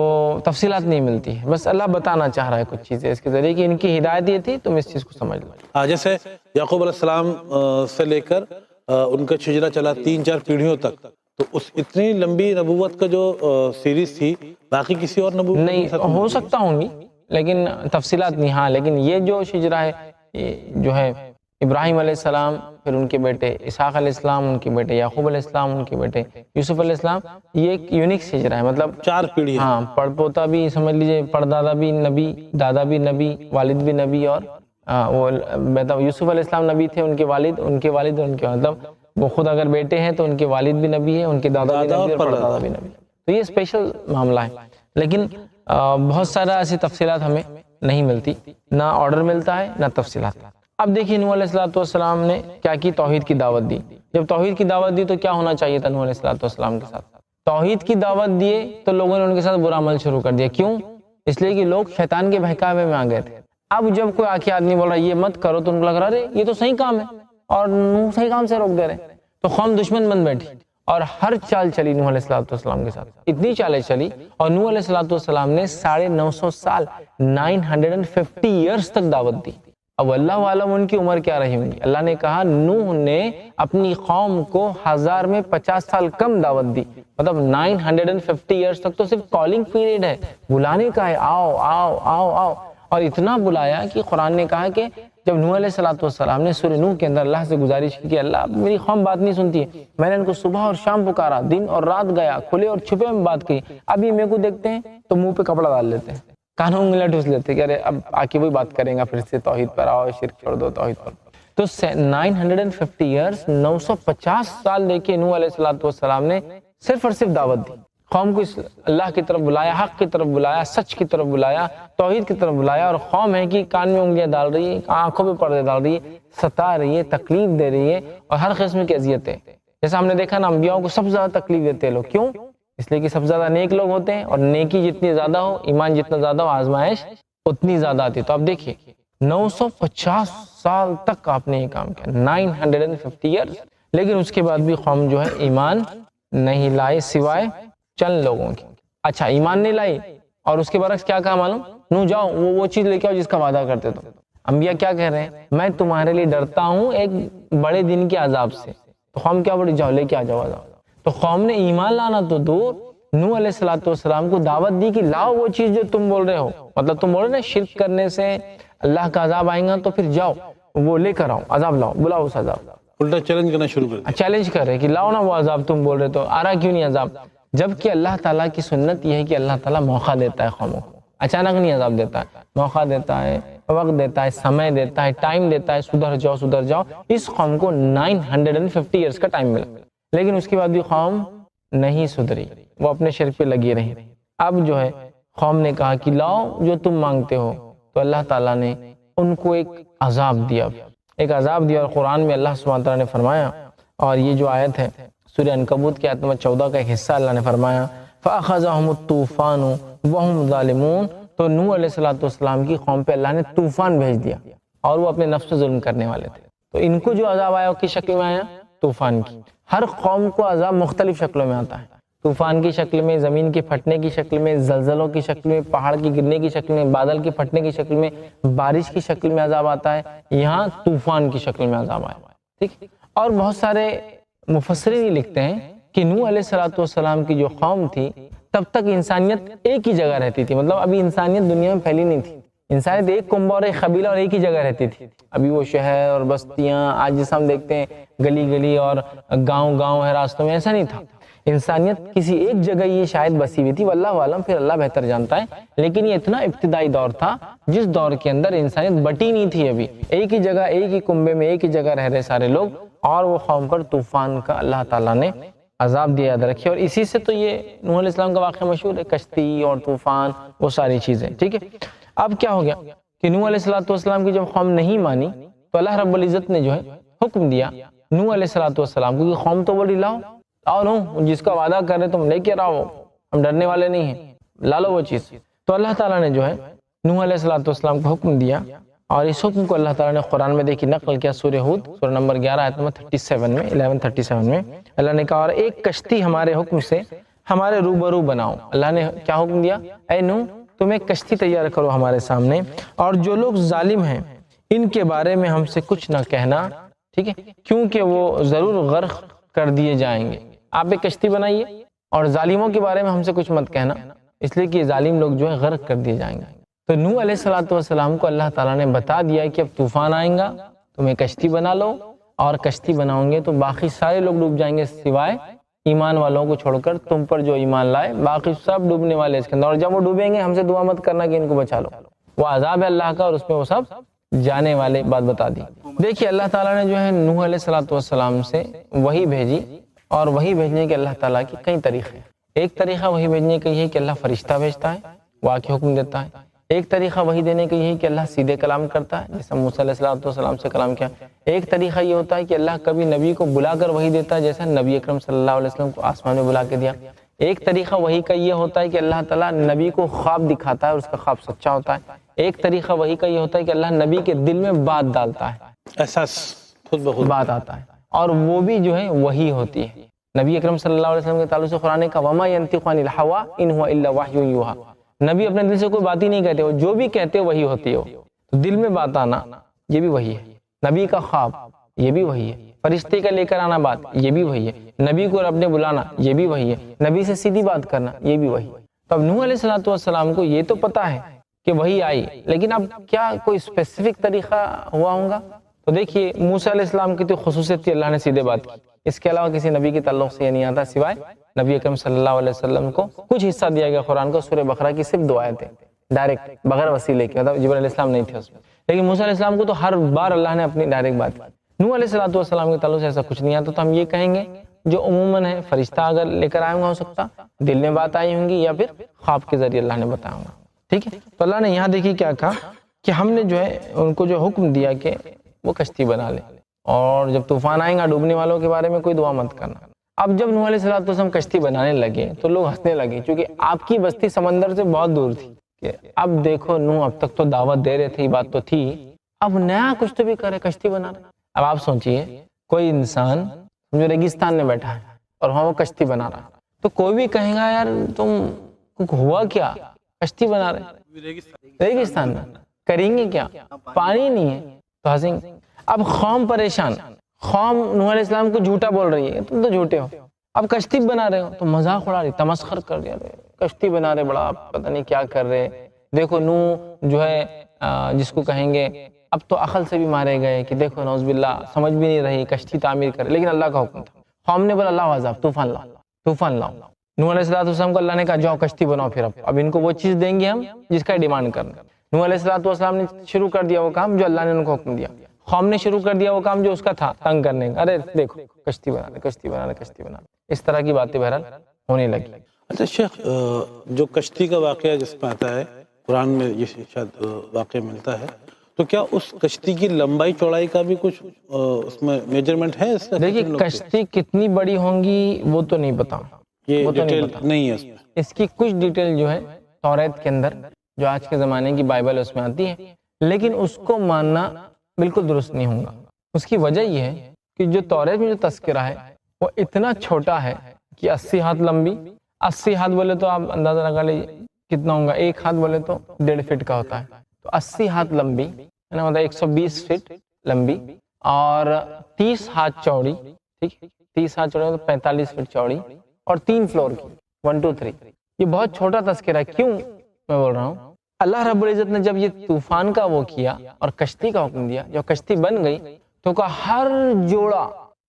تفصیلات نہیں ملتی ہے، بس اللہ بتانا چاہ رہا ہے کچھ چیزیں اس کے ذریعے کہ ان کی ہدایت یہ تھی، تم اس چیز کو سمجھ لو. جیسے یعقوب علیہ السلام سے لے کر ان کا شجرہ چلا 3-4 پیڑھیوں تک، تو اس اتنی لمبی نبوت کا جو سیریز تھی باقی کسی اور نبوت نہیں ہو سکتا ہوں گی لیکن تفصیلات نہیں. ہاں لیکن یہ جو شجرہ ہے جو ہے ابراہیم علیہ السلام، پھر ان کے بیٹے اسحاق علیہ السلام، ان کے بیٹے یعقوب علیہ السلام، ان کے بیٹے یوسف علیہ السلام، یہ ایک یونیک شجرہ ہے. مطلب 4 پیڑھی. ہاں پڑ پوتا بھی سمجھ لیجئے، پردادا بھی نبی، دادا بھی نبی، والد بھی نبی، اور وہ یوسف علیہ السلام نبی تھے، ان کے والد اور ان کے مطلب وہ خود اگر بیٹے ہیں تو ان کے والد بھی نبی ہیں، ان کے دادا بھی نبی اور پردادا بھی نبی. تو یہ اسپیشل معاملہ ہے، لیکن بہت سارا ایسی تفصیلات ہمیں نہیں ملتی، نہ آرڈر ملتا ہے، نہ تفصیلات۔ اب دیکھیے نوح علیہ السلام نے کیا کی، توحید کی دعوت دی۔ جب توحید کی دعوت دی تو کیا ہونا چاہیے تھا نوح علیہ السلام کے ساتھ؟ توحید کی دعوت دیے تو لوگوں نے ان کے ساتھ برا عمل شروع کر دیا۔ کیوں؟ اس لیے کہ لوگ شیطان کے بہکاوے میں آ گئے تھے۔ اب جب کوئی آ کے آدمی بول رہا ہے یہ مت کرو تو ان کو لگ رہا ہے یہ تو صحیح کام ہے اور نوح صحیح کام سے روک دے رہے، تو قوم دشمن بن بیٹھی اور ہر چال چلی نوح علیہ السلام کے ساتھ۔ اتنی چالیں چلی اور نوح علیہ السلام نے 950 سال 950 ایئرس تک دعوت دی۔ اب اللہ عالم ان کی عمر کیا رہی ہوگی۔ اللہ نے کہا نوح نے اپنی قوم کو 1000 میں 50 سال کم دعوت دی، مطلب 950 ایئرس تک تو صرف کالنگ پیریڈ ہے، بلانے کا ہے، آؤ آؤ آؤ آؤ، اور اتنا بلایا کہ قرآن نے کہا کہ جب نوح علیہ السلام نے سورہ نوح کے اندر اللہ سے گزارش کی کہ اللہ میری قوم بات نہیں سنتی ہے، میں نے ان کو صبح اور شام پکارا، دن اور رات گیا، کھلے اور چھپے میں بات کی، اب یہ میرے کو دیکھتے ہیں تو منہ پہ کپڑا ڈال لیتے ہیں، کانوں انگلیاں ٹھوس لیتے کہ ارے اب آ کے وہی بات کریں گا پھر سے توحید پر آؤ، شرک چھوڑ دو، توحید پر۔ تو 950 ایئرس 950 سال دیکھیے نوح علیہ السلام نے صرف اور صرف دعوت دی، قوم کو اللہ کی طرف بلایا، حق کی طرف بلایا، سچ کی طرف بلایا، توحید کی طرف بلایا، اور قوم ہے کہ کان میں انگلیاں ڈال رہی ہے، آنکھوں پہ پردے ڈال رہی ہے، ستا رہی ہے، تکلیف دے رہی ہے اور ہر قسم کی اذیتیں۔ جیسا ہم نے دیکھا نا انبیاءوں کو سب سے زیادہ تکلیف دیتے ہیں لوگ، کیوں؟ اس لیے کہ سب سے زیادہ نیک لوگ ہوتے ہیں اور نیکی جتنی زیادہ ہو، ایمان جتنا زیادہ ہو، آزمائش اتنی زیادہ آتی۔ تو اب دیکھیے 950 سال تک آپ نے یہ کام کیا، 950 ایئرس، لیکن اس کے بعد بھی قوم جو ہے ایمان نہیں لائے سوائے چند لوگوں کی۔ اچھا ایمان نہیں لائی اور اس کے برعکس کیا کہا معلوم؟ نو جاؤ وہ چیز لے کے آؤ جس کا وعدہ کرتے تم۔ انبیاء کیا کہہ رہے ہیں؟ میں تمہارے لیے ڈرتا ہوں ایک بڑے دن کے عذاب سے۔ تو قوم کیا بڑی، جاؤ لے کے آ جاؤ عذاب۔ تو قوم نے ایمان لانا تو دور، نوح علیہ السلام کو دعوت دی کہ لاؤ وہ چیز جو تم بول رہے ہو، مطلب تم بول رہے نا شرک کرنے سے اللہ کا عذاب آئے گا، تو پھر جاؤ وہ لے کر آؤ، عذاب لاؤ، بلاؤ اس عذاب۔ الٹا چیلنج کرنا شروع کر دیا، چیلنج کر رہے کہ لاؤ نا وہ عذاب تم بول رہے، تو آ رہا کیوں نہیں عذاب؟ جبکہ اللہ تعالیٰ کی سنت یہ ہے کہ اللہ تعالیٰ موقع دیتا ہے قوموں کو، اچانک نہیں عذاب دیتا ہے، موقع دیتا ہے، وقت دیتا ہے، سمے دیتا ہے، ٹائم دیتا ہے، سدھر جاؤ سدھر جاؤ۔ اس قوم کو 950 ایئرس کا ٹائم ملا، لیکن اس کے بعد بھی قوم نہیں سدھری، وہ اپنے شرک پہ لگی رہی۔ اب جو ہے قوم نے کہا کہ لاؤ جو تم مانگتے ہو، تو اللہ تعالیٰ نے ان کو ایک عذاب دیا، ایک عذاب دیا، اور قرآن میں اللہ سبحانہ تعالیٰ نے فرمایا، اور یہ جو آیت ہے سورہ عنکبوت کی آیت نمبر 14 کا ایک حصہ اللہ نے فرمایا فَأَخَذَهُمُ الطُّوفَانُ وَهُمْ ظَالِمُونَ، تو نوح علیہ السلام کی قوم پہ اللہ نے طوفان بھیج دیا اور وہ اپنے نفس سے ظلم کرنے والے تھے۔ تو ان کو جو عذاب آیا کس شکل میں آیا؟ طوفان کی۔ ہر قوم کو عذاب مختلف شکلوں میں آتا ہے، طوفان کی شکل میں، زمین کے پھٹنے کی شکل میں، زلزلوں کی شکل میں، پہاڑ کی گرنے کی شکل میں، بادل کے پھٹنے کی شکل میں، بارش کی شکل میں عذاب آتا ہے، یہاں طوفان کی شکل میں عذاب آیا، ٹھیک۔ اور بہت سارے مفسرین لکھتے ہیں کہ نوح علیہ السلام کی جو قوم تھی تب تک انسانیت ایک ہی جگہ رہتی تھی، مطلب ابھی انسانیت دنیا میں پھیلی نہیں تھی، انسانیت ایک کنبہ اور ایک قبیلہ اور ایک ہی جگہ رہتی تھی۔ ابھی وہ شہر اور بستیاں آج جیسا ہم دیکھتے ہیں گلی گلی اور گاؤں گاؤں ہے راستوں میں، ایسا نہیں تھا۔ انسانیت کسی ایک جگہ یہ شاید بسی ہوئی تھی، واللہ عالم، پھر اللہ بہتر جانتا ہے، لیکن یہ اتنا ابتدائی دور تھا جس دور کے اندر انسانیت بٹی نہیں تھی، ابھی ایک ہی جگہ، ایک ہی کنبے میں، ایک ہی جگہ رہ رہے سارے لوگ، اور وہ قوم پر طوفان کا اللہ تعالیٰ نے عذاب دیا، یاد رکھیے۔ اور اسی سے تو یہ نوح علیہ السلام کا واقعہ مشہور ہے، کشتی اور طوفان، وہ ساری چیزیں، ٹھیک ہے۔ اب کیا ہو گیا کہ نوح علیہ السلام کی جب قوم نہیں مانی تو اللہ رب العزت نے جو ہے حکم دیا نوح علیہ السلام کو کہ قوم تو بولی لاؤ اور جس کا وعدہ کر رہے تم لے کے آؤ، ہم ڈرنے والے نہیں ہیں، لا لو وہ چیز۔ تو اللہ تعالیٰ نے جو ہے نوح علیہ السلام کو حکم دیا، اور اس حکم کو اللہ تعالیٰ نے قرآن میں دیکھی نقل کیا، سورہ ہود سورہ نمبر 11 آیت نمبر 37 میں 11:37 میں اللہ نے کہا اور ایک کشتی ہمارے حکم سے ہمارے روبرو بناؤ۔ اللہ نے کیا حکم دیا؟ اے نوح تم ایک کشتی تیار کرو ہمارے سامنے، اور جو لوگ ظالم ہیں ان کے بارے میں ہم سے کچھ نہ کہنا، ٹھیک ہے، کیونکہ وہ ضرور غرق کر دیے جائیں گے۔ آپ ایک کشتی بنائیے اور ظالموں کے بارے میں ہم سے کچھ مت کہنا، اس لیے کہ یہ ظالم لوگ جو ہے غرق کر دیے جائیں گے۔ تو نوح علیہ السلام کو اللہ تعالیٰ نے بتا دیا کہ اب طوفان آئیں گا، تم ایک کشتی بنا لو، اور کشتی بناؤں گے تو باقی سارے لوگ ڈوب جائیں گے سوائے ایمان والوں کو چھوڑ کر، تم پر جو ایمان لائے باقی سب ڈوبنے والے اس کے اندر، اور جب وہ ڈوبیں گے ہم سے دعا مت کرنا کہ ان کو بچا لو، وہ عذاب ہے اللہ کا اور اس میں وہ سب جانے والے، بات بتا دی۔ دیکھیے اللہ تعالیٰ نے جو ہے نوح علیہ السلام سے وحی بھیجی، اور وحی بھیجنے کے اللہ تعالیٰ کی کئی طریقے ہیں۔ ایک طریقہ وحی بھیجنے کا یہ ہے کہ اللہ فرشتہ بھیجتا ہے، وہ آ کے حکم دیتا ہے۔ ایک طریقہ وحی دینے کا یہ ہے کہ اللہ سیدھے کلام کرتا ہے، جیسا موسیٰ علیہ السلام سے کلام کیا۔ ایک طریقہ یہ ہوتا ہے کہ اللہ کبھی نبی کو بلا کر وحی دیتا ہے، جیسا نبی اکرم صلی اللہ علیہ وسلم کو آسمان میں بلا کے دیا۔ ایک طریقہ وحی کا یہ ہوتا ہے کہ اللہ تعالیٰ نبی کو خواب دکھاتا ہے اور اس کا خواب سچا ہوتا ہے۔ ایک طریقہ وحی کا یہ ہوتا ہے کہ اللہ نبی کے دل میں بات ڈالتا ہے، احساس خود بخود بات آتا ہے، اور وہ بھی جو ہے وحی ہوتی ہے۔ نبی اکرم صلی اللہ علیہ وسلم کے تعلق سے قرآن نے کہا وَمَا يَنْطِقُ عَنِ الْهَوَىٰ إِنْ هُوَ إِلَّا وَحْيٌ يُوحَىٰ، نبی اپنے دل سے کوئی بات ہی نہیں کہتے، وہ جو بھی کہتے وہی ہوتی ہے۔ تو دل میں بات آنا یہ بھی وحی ہے، نبی کا خواب یہ بھی وحی ہے، فرشتے کا لے کر آنا بات یہ بھی وحی ہے، نبی کو رب نے بلانا یہ بھی وحی ہے، نبی سے سیدھی بات کرنا یہ بھی وحی ہے۔ تو اب نوح علیہ السلام کو یہ تو پتا ہے کہ وحی آئی، لیکن اب کیا کوئی اسپیسیفک طریقہ ہوا ہوگا؟ تو دیکھیے موسیٰ علیہ السلام کی تو خصوصیت تھی، اللہ نے سیدھے بات کی، اس کے علاوہ کسی نبی کے تعلق سے یہ نہیں آتا سوائے نبی اکرم صلی اللہ علیہ وسلم کو کچھ حصہ دیا گیا قرآن کا، سورہ بقرہ کی صرف 2 آیتیں ڈائریکٹ بغیر وسیلے کے، مطلب جبرائیل علیہ السلام نہیں تھے اس میں، لیکن موسیٰ علیہ السلام کو تو ہر بار اللہ نے اپنی ڈائریکٹ بات کی۔ نوح علیہ السلام کے تعلق سے ایسا کچھ نہیں آتا، تو ہم یہ کہیں گے جو عموماً ہے فرشتہ اگر لے کر آئے ہوں گا ہو سکتا دل میں بات آئی ہوں گی، یا پھر خواب کے ذریعے اللہ نے بتایا ہوگا، ٹھیک ہے۔ تو اللہ نے یہاں دیکھیے کیا کہا کہ ہم نے جو ہے ان کو جو حکم دیا کہ وہ کشتی بنا لے، اور جب طوفان آئیں گا ڈوبنے والوں کے بارے میں کوئی دعا مت کرنا۔ اب جب نوح علیہ السلام کشتی بنانے لگے تو لوگ ہنسنے لگے، کیونکہ آپ کی بستی سمندر سے بہت دور تھی کہ اب دیکھو نوح اب تک تو دعوت دے رہے تھے، بات تو تھی، اب نیا کچھ تو بھی کرے، کشتی بنا رہے۔ اب آپ سوچئے کوئی انسان جو ریگستان میں بیٹھا ہے اور وہاں وہ کشتی بنا رہا، تو کوئی بھی کہے گا یار تم ہوا کیا، کشتی بنا رہے ریگستان میں، کریں گے کیا، پانی نہیں ہے، تو ہنسیں گے۔ اب قوم پریشان، قوم نوح علیہ السلام کو جھوٹا بول رہی ہے، تم تو جھوٹے ہو، اب کشتی بنا رہے ہو، تو مذاق اڑا رہی، تمسخر کر رہے، کشتی بنا رہے، بڑا پتہ نہیں کیا کر رہے، دیکھو نوح جو ہے جس کو کہیں گے اب تو عقل سے بھی مارے گئے کہ دیکھو نعوذ باللہ سمجھ بھی نہیں رہی، کشتی تعمیر کرے، لیکن اللہ کا حکم تھا، قوم نے بولا اللہ عذاب، طوفان لاؤ، طوفان لاؤ۔ نوح علیہ السلام کو اللہ نے کہا جاؤ کشتی بناؤ، پھر اب ان کو وہ چیز دیں گے ہم جس کا ڈیمانڈ کرنا۔ نوح علیہ السلام نے شروع کر دیا وہ کام جو اللہ نے ان کو حکم دیا، قوم نے شروع کر دیا وہ کام جو اس کا تھا تنگ کرنے کا، ارے دیکھو کشتی بنا رہے، کشتی بنا رہے، کشتی بنا رہے، اس طرح کی باتیں بہرحال ہونے لگی۔ اچھا شیخ، جو کشتی کا واقعہ جس میں آتا ہے قرآن میں یہ شاید واقعہ ملتا ہے، تو کیا اس کشتی کی لمبائی چوڑائی کا بھی کچھ اس میں میجرمنٹ ہے؟ اس کا دیکھیے کشتی کتنی بڑی ہوں گی وہ تو نہیں پتا، یہ ڈیٹیل نہیں ہے اس میں، اس کی کچھ ڈیٹیل جو ہے توریت کے اندر جو آج کے زمانے کی بائبل اس میں آتی ہے، لیکن اس کو ماننا بالکل درست نہیں ہوگا۔ اس کی وجہ یہ ہے کہ جو توریت میں جو تذکرہ ہے وہ اتنا چھوٹا ہے کہ 80 ہاتھ لمبی، 80 ہاتھ بولے تو آپ اندازہ لگا لیجیے کتنا ہوگا، 1 ہاتھ بولے تو 1.5 فٹ کا ہوتا ہے، تو 80 ہاتھ لمبی ہے نا، مطلب 120 فٹ لمبی، اور 30 ہاتھ چوڑی، ٹھیک، 30 ہاتھ چوڑی تو 45 فٹ چوڑی، اور 3 فلور کی، 1 2 3۔ یہ بہت چھوٹا تذکرہ ہے، کیوں میں بول رہا ہوں؟ اللہ رب العزت نے جب یہ طوفان کا وہ کیا اور کشتی کا حکم دیا، جو کشتی بن گئی تو کہا ہر جوڑا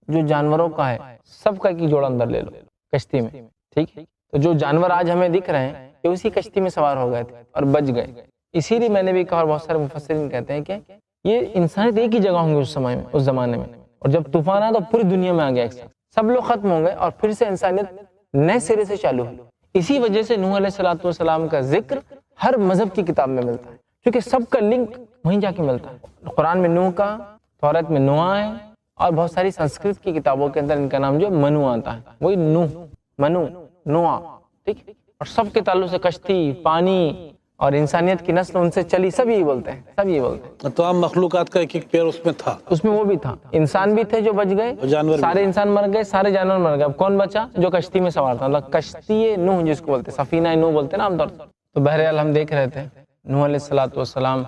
جو جانوروں کا ہے سب کا ایک جوڑا اندر لے لو کشتی میں، ٹھیک۔ تو جو جانور آج ہمیں دکھ رہے ہیں یہ اسی کشتی میں سوار ہو گئے تھے اور بچ گئے۔ اسی لیے میں نے بھی کہا اور بہت سارے مفسرین کہتے ہیں کہ یہ انسانیت ایک ہی جگہ ہوں گے اس سمے میں، اس زمانے میں، اور جب طوفان آیا تو پوری دنیا میں آ گیا ایک ساتھ، سب لوگ ختم ہو گئے اور پھر سے انسانیت نئے سرے سے چالو ہوئی۔ اسی وجہ سے نوح علیہ السلام کا ذکر ہر مذہب کی کتاب میں ملتا ہے، کیونکہ سب کا لنک وہیں جا کے ملتا ہے۔ قرآن میں نوح کا، توریت میں نوح ہے، اور بہت ساری سنسکرت کی کتابوں کے اندر ان کا نام جو منو آتا ہے، وہی نوح، منو، نوح، ٹھیک۔ اور سب کے تعلق سے کشتی، پانی اور انسانیت کی نسل ان سے چلی، سب یہی بولتے ہیں، سب یہی بولتے ہیں۔ تمام مخلوقات کا ایک ایک پیر اس میں تھا، اس میں وہ بھی تھا، انسان بھی تھے جو بچ گئے، جانور سارے انسان مر گئے، سارے جانور مر گئے، اب کون بچا؟ جو کشتی میں سوار تھا، مطلب کشتی نوح جس کو بولتے ہیں، سفینہ نوح بولتے ہیں نا عام طور پر۔ تو بہرحال ہم دیکھ رہے تھے نوح علیہ السلام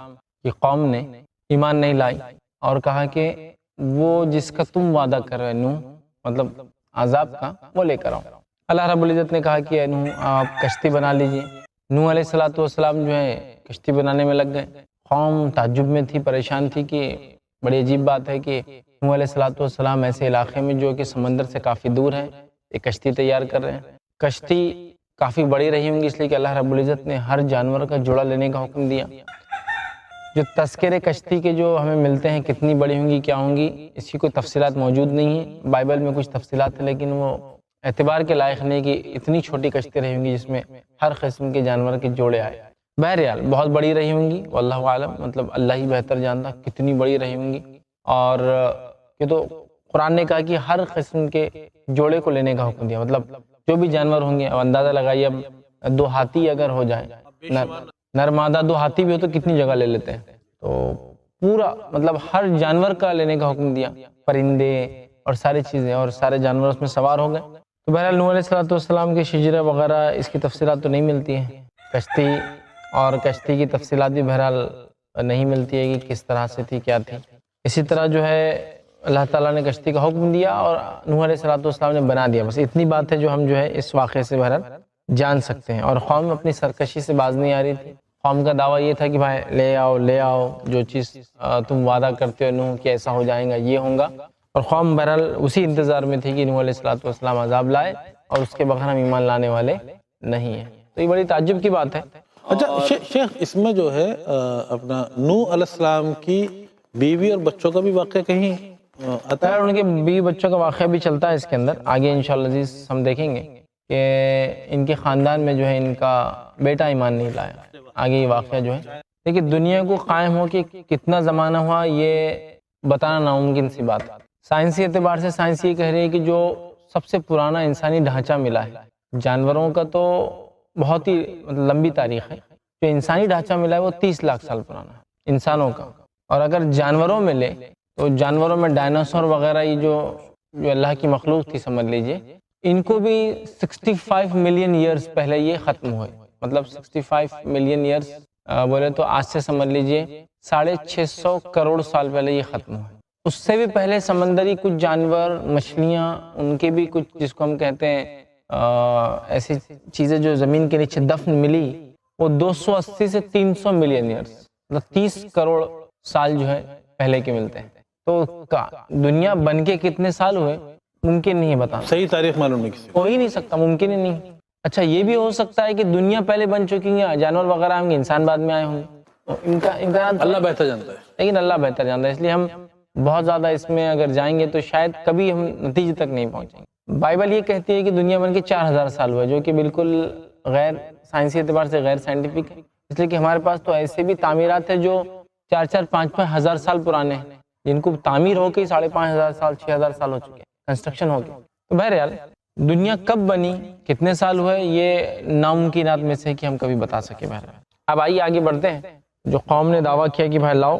کی قوم نے ایمان نہیں لائی اور کہا کہ وہ جس کا تم وعدہ کر رہے نوح، مطلب عذاب کا، وہ لے کر آؤ۔ اللہ رب العزت نے کہا کہ نوح آپ کشتی بنا لیجئے۔ نوح علیہ السلام جو ہے کشتی بنانے میں لگ گئے، قوم تعجب میں تھی، پریشان تھی کہ بڑی عجیب بات ہے کہ نوح علیہ السلام ایسے علاقے میں جو کہ سمندر سے کافی دور ہے ایک کشتی تیار کر رہے ہیں۔ کشتی کافی بڑی رہی ہوں گی اس لیے کہ اللہ رب العزت نے ہر جانور کا جوڑا لینے کا حکم دیا۔ جو کشتی کے جو ہمیں ملتے ہیں کتنی بڑی ہوں گی کیا ہوں گی اس کی کوئی تفصیلات موجود نہیں ہیں، بائبل میں کچھ تفصیلات ہیں لیکن وہ اعتبار کے لائق نہیں کہ اتنی چھوٹی کشتی رہی ہوں گی جس میں ہر قسم کے جانور کے جوڑے آئے۔ بہرحال بہت بڑی رہی ہوں گی، واللہ عالم، مطلب اللہ ہی بہتر جانتا کتنی بڑی رہی ہوں گی۔ اور یہ تو قرآن نے کہا کہ ہر قسم کے جوڑے کو لینے کا حکم دیا، مطلب جو بھی جانور ہوں گے، اب اندازہ لگائیے، اب 2 ہاتھی اگر ہو جائیں، نر مادہ 2 ہاتھی بھی ہو تو کتنی جگہ لے لیتے ہیں، تو پورا مطلب ہر جانور کا لینے کا حکم دیا، پرندے اور ساری چیزیں اور سارے جانور اس میں سوار ہو گئے۔ تو بہرحال نوح علیہ السلام کے شجرہ وغیرہ اس کی تفصیلات تو نہیں ملتی ہیں، کشتی اور کشتی کی تفصیلات بھی بہرحال نہیں ملتی ہے کہ کس طرح سے تھی، کیا تھی۔ اسی طرح جو ہے اللہ تعالیٰ نے کشتی کا حکم دیا اور نوح علیہ السلام نے بنا دیا، بس اتنی بات ہے جو ہم جو ہے اس واقعے سے بہرحال جان سکتے ہیں۔ اور قوم اپنی سرکشی سے باز نہیں آ رہی تھی، قوم کا دعویٰ یہ تھا کہ بھائی لے آؤ جو چیز تم وعدہ کرتے ہو نوح کہ ایسا ہو جائے گا، یہ ہوگا، اور قوم بہرحال اسی انتظار میں تھی کہ نوح علیہ السلام عذاب لائے، اور اس کے بغیر ہم ایمان لانے والے نہیں ہیں۔ تو یہ بڑی تعجب کی بات ہے۔ اچھا شیخ، اس میں جو ہے اپنا نوح علیہ السلام کی بیوی اور بچوں کا بھی واقعہ کہیں آتا ہے؟ ان کے بیوی بچوں کا واقعہ بھی چلتا ہے اس کے اندر، آگے انشاءاللہ عزیز ہم دیکھیں گے کہ ان کے خاندان میں جو ہے ان کا بیٹا ایمان نہیں لایا، آگے یہ واقعہ جو ہے۔ لیکن دنیا کو قائم ہو کہ کتنا زمانہ ہوا یہ بتانا ناممکن سی بات ہے۔ سائنسی اعتبار سے سائنس یہ کہہ رہی ہے کہ جو سب سے پرانا انسانی ڈھانچہ ملا ہے، جانوروں کا تو بہت ہی لمبی تاریخ ہے، جو انسانی ڈھانچہ ملا ہے وہ 30 لاکھ سال پرانا ہے انسانوں کا۔ اور اگر جانوروں میں لے تو جانوروں میں ڈائناسور وغیرہ یہ جو اللہ کی مخلوق تھی سمجھ لیجئے، ان کو بھی 65 ملین ایئرز پہلے یہ ختم ہوئے، مطلب 65 ملین ایئرز بولے تو آج سے سمجھ لیجئے 650 کروڑ سال پہلے یہ ختم ہوئے۔ اس سے بھی پہلے سمندری کچھ جانور، مچھلیاں، ان کے بھی کچھ جس کو ہم کہتے ہیں ایسی چیزیں جو زمین کے نیچے دفن ملی، وہ 280 سے 300 ملین ایئرز، مطلب 30 کروڑ سال جو ہے پہلے کے ملتے ہیں۔ تو دنیا بن کے کتنے سال ہوئے ممکن نہیں ہے بتانا، صحیح تاریخ معلوم نہیں کسی کو، ہو ہی نہیں سکتا، ممکن ہی نہیں۔ اچھا یہ بھی ہو سکتا ہے کہ دنیا پہلے بن چکی ہے، جانور وغیرہ ہوں گے، انسان بعد میں آئے ہوں گے، ان کا امکانات اللہ بہتر جانتا ہے۔ لیکن اللہ بہتر جانتا ہے، اس لیے ہم بہت زیادہ اس میں اگر جائیں گے تو شاید کبھی ہم نتیجے تک نہیں پہنچیں گے۔ بائبل یہ کہتی ہے کہ دنیا بن کے 4000 سال ہوئے، جو کہ بالکل غیر سائنسی اعتبار سے غیر سائنٹیفک ہے، اس لیے کہ ہمارے پاس تو ایسے بھی تعمیرات ہیں جو 4-4 5-5 ہزار سال پرانے ہیں، جن کو تعمیر ہو کے 5500 سال 6000 سال ہو چکے ہیں، کنسٹرکشن ہو کے۔ تو بہرحال دنیا کب بنی، کتنے سال ہوئے، یہ ناممکنات میں سے کہ ہم کبھی بتا سکیں۔ بہرحال اب آئیے آگے بڑھتے ہیں۔ جو قوم نے دعویٰ کیا کہ بھائی لاؤ،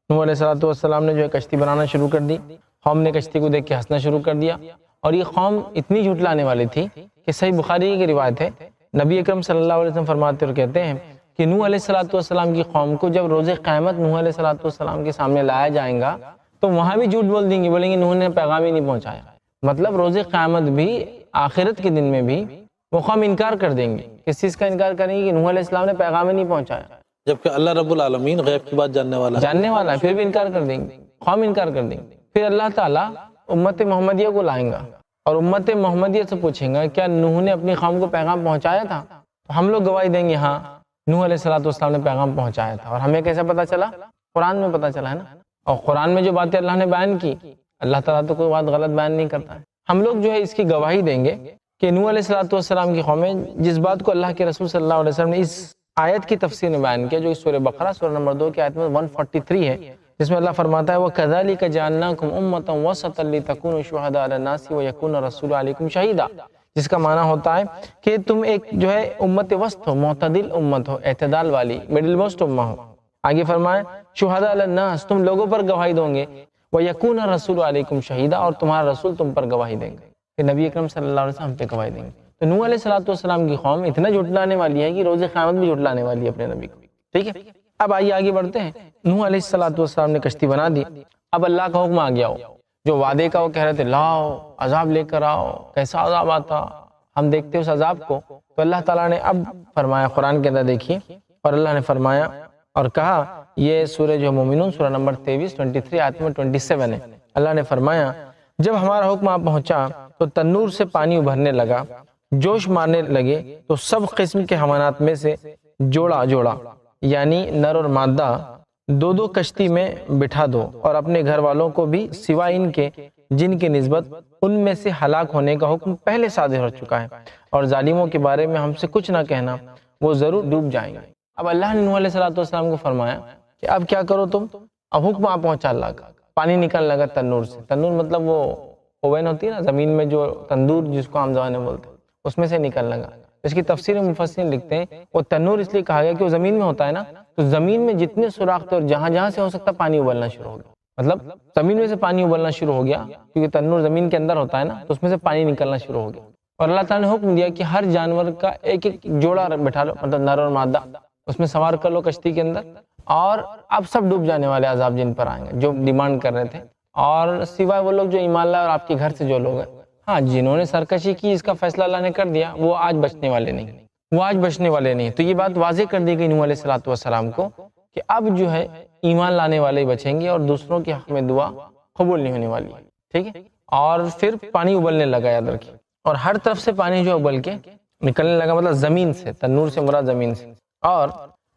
نوح علیہ السلام نے جو ہے کشتی بنانا شروع کر دی، قوم نے کشتی کو دیکھ کے ہنسنا شروع کر دیا، اور یہ قوم اتنی جھٹلانے والی تھی کہ صحیح بخاری کی روایت ہے، نبی اکرم صلی اللہ علیہ وسلم فرماتے اور کہتے ہیں کہ نوح علیہ السلام کی قوم کو جب روز قیامت نوح علیہ السلام کے سامنے لایا جائے گا تو وہاں بھی جھوٹ بول دیں گے، بولیں گے نوح نے پیغام ہی نہیں پہنچایا۔ مطلب روز قیامت بھی، آخرت کے دن میں بھی وہ قوم انکار کر دیں گے، کس چیز کا انکار کریں گے کہ نوح علیہ السلام نے پیغام ہی نہیں پہنچایا، جبکہ اللہ رب العالمین غیب کی بات جاننے والا ہے، پھر بھی انکار کر دیں گے، قوم انکار کر دیں گے۔ پھر اللہ تعالیٰ امت محمدیہ کو لائیں گا اور امت محمدیہ سے پوچھیں گا کیا نوح نے اپنی قوم کو پیغام پہنچایا تھا؟ تو ہم لوگ گواہی دیں گے ہاں نوح علیہ السلام نے پیغام پہنچایا تھا۔ اور ہمیں کیسے پتا چلا؟ قرآن میں پتا چلا ہے نا، اور قرآن میں جو باتیں اللہ نے بیان کی، اللہ تعالیٰ تو کوئی بات غلط بیان نہیں کرتا ہے۔ ہم لوگ جو ہے اس کی گواہی دیں گے کہ نوح علیہ السلام کی قوم، جس بات کو اللہ کے رسول صلی اللہ علیہ وسلم نے اس آیت کی تفسیر میں بیان کیا، جو سورہ بقرہ سورہ نمبر 2 کی آیت میں 143 ہے، جس میں اللہ فرماتا ہے وَكَذَلِكَ جَعَلْنَاكُمْ أُمَّةً وَسَطًا لِتَكُونُوا شُهَدَاءَ عَلَى النَّاسِ وَيَكُونَ الرَّسُولُ عَلَيْكُمْ شَهِيدًا، جس کا معنی ہوتا ہے کہ تم ایک جو ہے امت وسط ہو، معتدل امت ہو، اعتدال والی، مڈل موسٹ امہ ہو۔ آگے فرمائے شہداء علی الناس، تم لوگوں پر گواہی دو گے، وَيَكُونَ الرَّسُولُ عَلَيْكُمْ شَهِيدًا، اور تمہارا رسول تم پر گواہی دیں گے، کہ نبی اکرم صلی اللہ علیہ وسلم پہ گواہی دیں گے۔ تو نوح علیہ السلام کی قوم اتنا جھٹلانے والی ہے کہ روز قیامت بھی جھٹلانے والی ہے اپنے نبی کو، ٹھیک ہے۔ اب آئیے آگے بڑھتے ہیں۔ نوح علیہ السلام نے کشتی بنا دی، اب اللہ کا حکم آ گیا ہو، جو وعدے کا وہ کہہ رہے تھے لاؤ عذاب لے کر آؤ، کیسا عذاب آتا ہم دیکھتے اس عذاب کو، تو اللہ تعالیٰ نے اب فرمایا، قرآن کے اندر دیکھیے، اور اللہ نے فرمایا اور کہا، یہ سورہ جو مومنون سورہ نمبر 23 آیت میں 27 ہے، اللہ نے فرمایا جب ہمارا حکم آپ پہنچا تو تنور سے پانی ابھرنے لگا، جوش مارنے لگے، تو سب قسم کے حیوانات میں سے جوڑا یعنی نر اور مادہ 2 کشتی میں بٹھا دو، اور اپنے گھر والوں کو بھی سوائے ان کے جن کی نسبت ان میں سے ہلاک ہونے کا حکم پہلے صادر ہو چکا ہے، اور ظالموں کے بارے میں ہم سے کچھ نہ کہنا، وہ ضرور ڈوب جائیں گے۔ اب اللہ نے نوح علیہ السلام کو فرمایا کہ اب کیا کرو تم؟ اب حکم آ پہنچا اللہ کا، پانی نکلنے لگا تنور سے. تنور مطلب وہ اوون ہوتی ہے نا زمین میں، جو تندور جس کو عام زبان میں بولتے ہیں، اس میں سے نکلنے لگا. اس کی تفسیر مفسرین لکھتے ہیں وہ تنور اس لیے کہا گیا کہ وہ زمین میں ہوتا ہے نا، تو زمین میں جتنے سوراخ تھے اور جہاں جہاں سے ہو سکتا پانی ابلنا شروع ہو گیا. مطلب زمین میں سے پانی ابلنا شروع ہو گیا، کیونکہ تنور زمین کے اندر ہوتا ہے نا، تو اس میں سے پانی نکلنا شروع ہو گیا. اور اللہ تعالیٰ نے حکم دیا کہ ہر جانور کا ایک ایک جوڑا بٹھا لو، مطلب نر اور مادہ، اس میں سوار کر لو کشتی کے اندر، اور اب سب ڈوب جانے والے عذاب جن پر آئیں گے جو ڈیمانڈ کر رہے تھے، اور سوائے وہ لوگ جو ایمان لائے اور آپ کے گھر سے جو لوگ ہیں. ہاں جنہوں نے سرکشی کی اس کا فیصلہ اللہ نے کر دیا، وہ آج بچنے والے نہیں، وہ آج بچنے والے نہیں. تو یہ بات واضح کر دی گئی نوح علیہ السلام کو کہ اب جو ہے ایمان لانے والے ہی بچیں گے اور دوسروں کے حق میں دعا قبول نہیں ہونے والی. ٹھیک ہے. اور پھر پانی ابلنے لگا، یاد رکھیے، اور ہر طرف سے پانی جو ابل کے نکلنے لگا، مطلب زمین سے، تنور سے مراد زمین سے. اور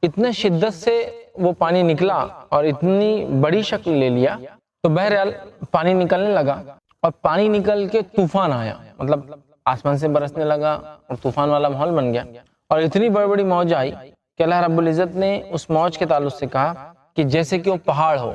اتنا شدت سے وہ پانی نکلا اور اتنی بڑی شکل لے لیا، تو بہرحال پانی نکلنے لگا اور پانی نکل کے طوفان آیا، مطلب آسمان سے برسنے لگا اور طوفان والا ماحول بن گیا. اور اتنی بڑی بڑی موج آئی کہ اللہ رب العزت نے اس موج کے تعلق سے کہا کہ جیسے کہ وہ پہاڑ ہو.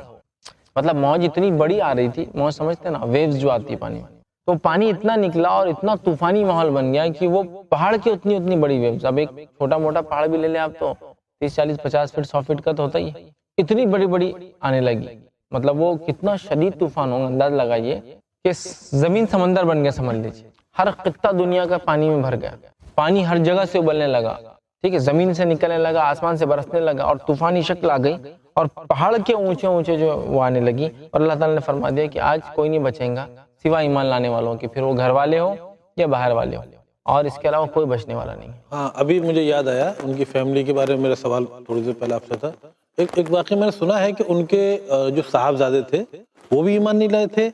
مطلب موج اتنی بڑی آ رہی تھی، موج سمجھتے نا، ویوز جو آتی ہے پانی میں، تو پانی اتنا نکلا اور اتنا طوفانی ماحول بن گیا کہ وہ پہاڑ کی اتنی بڑی ویوز. اب ایک چھوٹا موٹا پہاڑ بھی لے لیں آپ تو 30 40 50 فٹ 100 فٹ کا تو ہوتا ہی ہے، اتنی بڑی بڑی آنے لگی. مطلب وہ کتنا شدید طوفان ہوگا، انداز لگائیے کہ زمین سمندر بن گیا سمجھ لیجیے. ہر خطہ دنیا کا پانی میں بھر گیا، پانی ہر جگہ سے ابلنے لگا. ٹھیک ہے. زمین سے نکلنے لگا، آسمان سے برسنے لگا اور طوفانی شکل آ گئی اور پہاڑ کے اونچے جو وہ آنے لگی. اور اللہ تعالیٰ نے فرما دیا کہ آج کوئی نہیں بچیں گا سوائے ایمان لانے والوں کے، پھر وہ گھر والے ہو یا باہر والے ہو، اور اس کے علاوہ کوئی بچنے والا نہیں. ہاں ابھی مجھے یاد آیا ان کی فیملی کے بارے میں، میرا سوال تھوڑی دیر پہلے آپ سے تھا. ایک واقعہ میں نے سنا ہے کہ ان کے جو صاحبزادے تھے وہ بھی ایمان نہیں لائے تھے،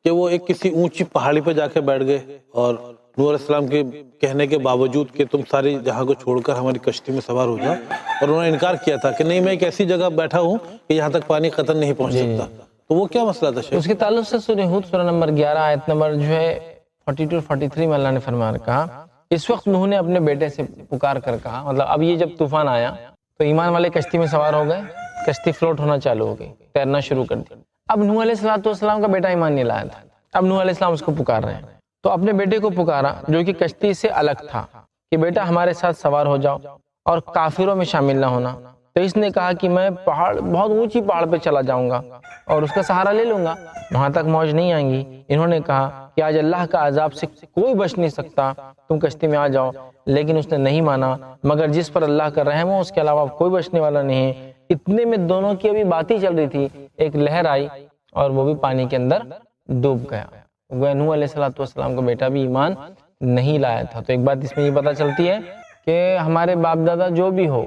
کہ وہ ایک کسی اونچی پہاڑی پہ جا کے بیٹھ گئے اور نوح علیہ السلام کے کہنے کے باوجود کہ تم ساری جہاں کو چھوڑ کر ہماری کشتی میں سوار ہو جاؤ، اور انہوں نے انکار کیا تھا کہ نہیں، میں ایک ایسی جگہ بیٹھا ہوں کہ یہاں تک پانی قطر نہیں پہنچ سکتا. تو وہ کیا مسئلہ تھا شیخ؟ اس کے تعلق سے سورہ ہود سورہ نمبر 11 آیت نمبر جو ہے 42 43 میں اللہ نے فرمایا کہا، اس وقت نوح نے اپنے بیٹے سے پکار کر کہا، مطلب اب یہ جب طوفان آیا تو ایمان والے کشتی میں سوار ہو گئے، کشتی فلوٹ ہونا چالو ہو گئی، تیرنا شروع کر دی. اب نوح علیہ السلام کا بیٹا ایمان نہیں لایا تھا. اب نوح علیہ السلام اس کو پکار رہے ہیں، تو اپنے بیٹے کو پکارا جو کہ کشتی سے الگ تھا کہ بیٹا ہمارے ساتھ سوار ہو جاؤ اور کافروں میں شامل نہ ہونا. تو اس نے کہا کہ میں بہت اونچی پہاڑ پہ چلا جاؤں گا اور اس کا سہارا لے لوں گا، وہاں تک موج نہیں آئیں گی. انہوں نے کہا کہ آج اللہ کا عذاب سے کوئی بچ نہیں سکتا، تم کشتی میں آ جاؤ. لیکن اس نے نہیں مانا، مگر جس پر اللہ کا رحم ہو اس کے علاوہ کوئی بچنے والا نہیں ہے. اتنے میں دونوں کی ابھی باتیں چل رہی تھی، ایک لہر آئی اور وہ بھی پانی کے اندر ڈوب گیا. نوح علیہ السلام کا بیٹا بھی ایمان نہیں لایا تھا. تو ایک بات اس میں یہ پتہ چلتی ہے کہ ہمارے باپ دادا جو بھی ہو،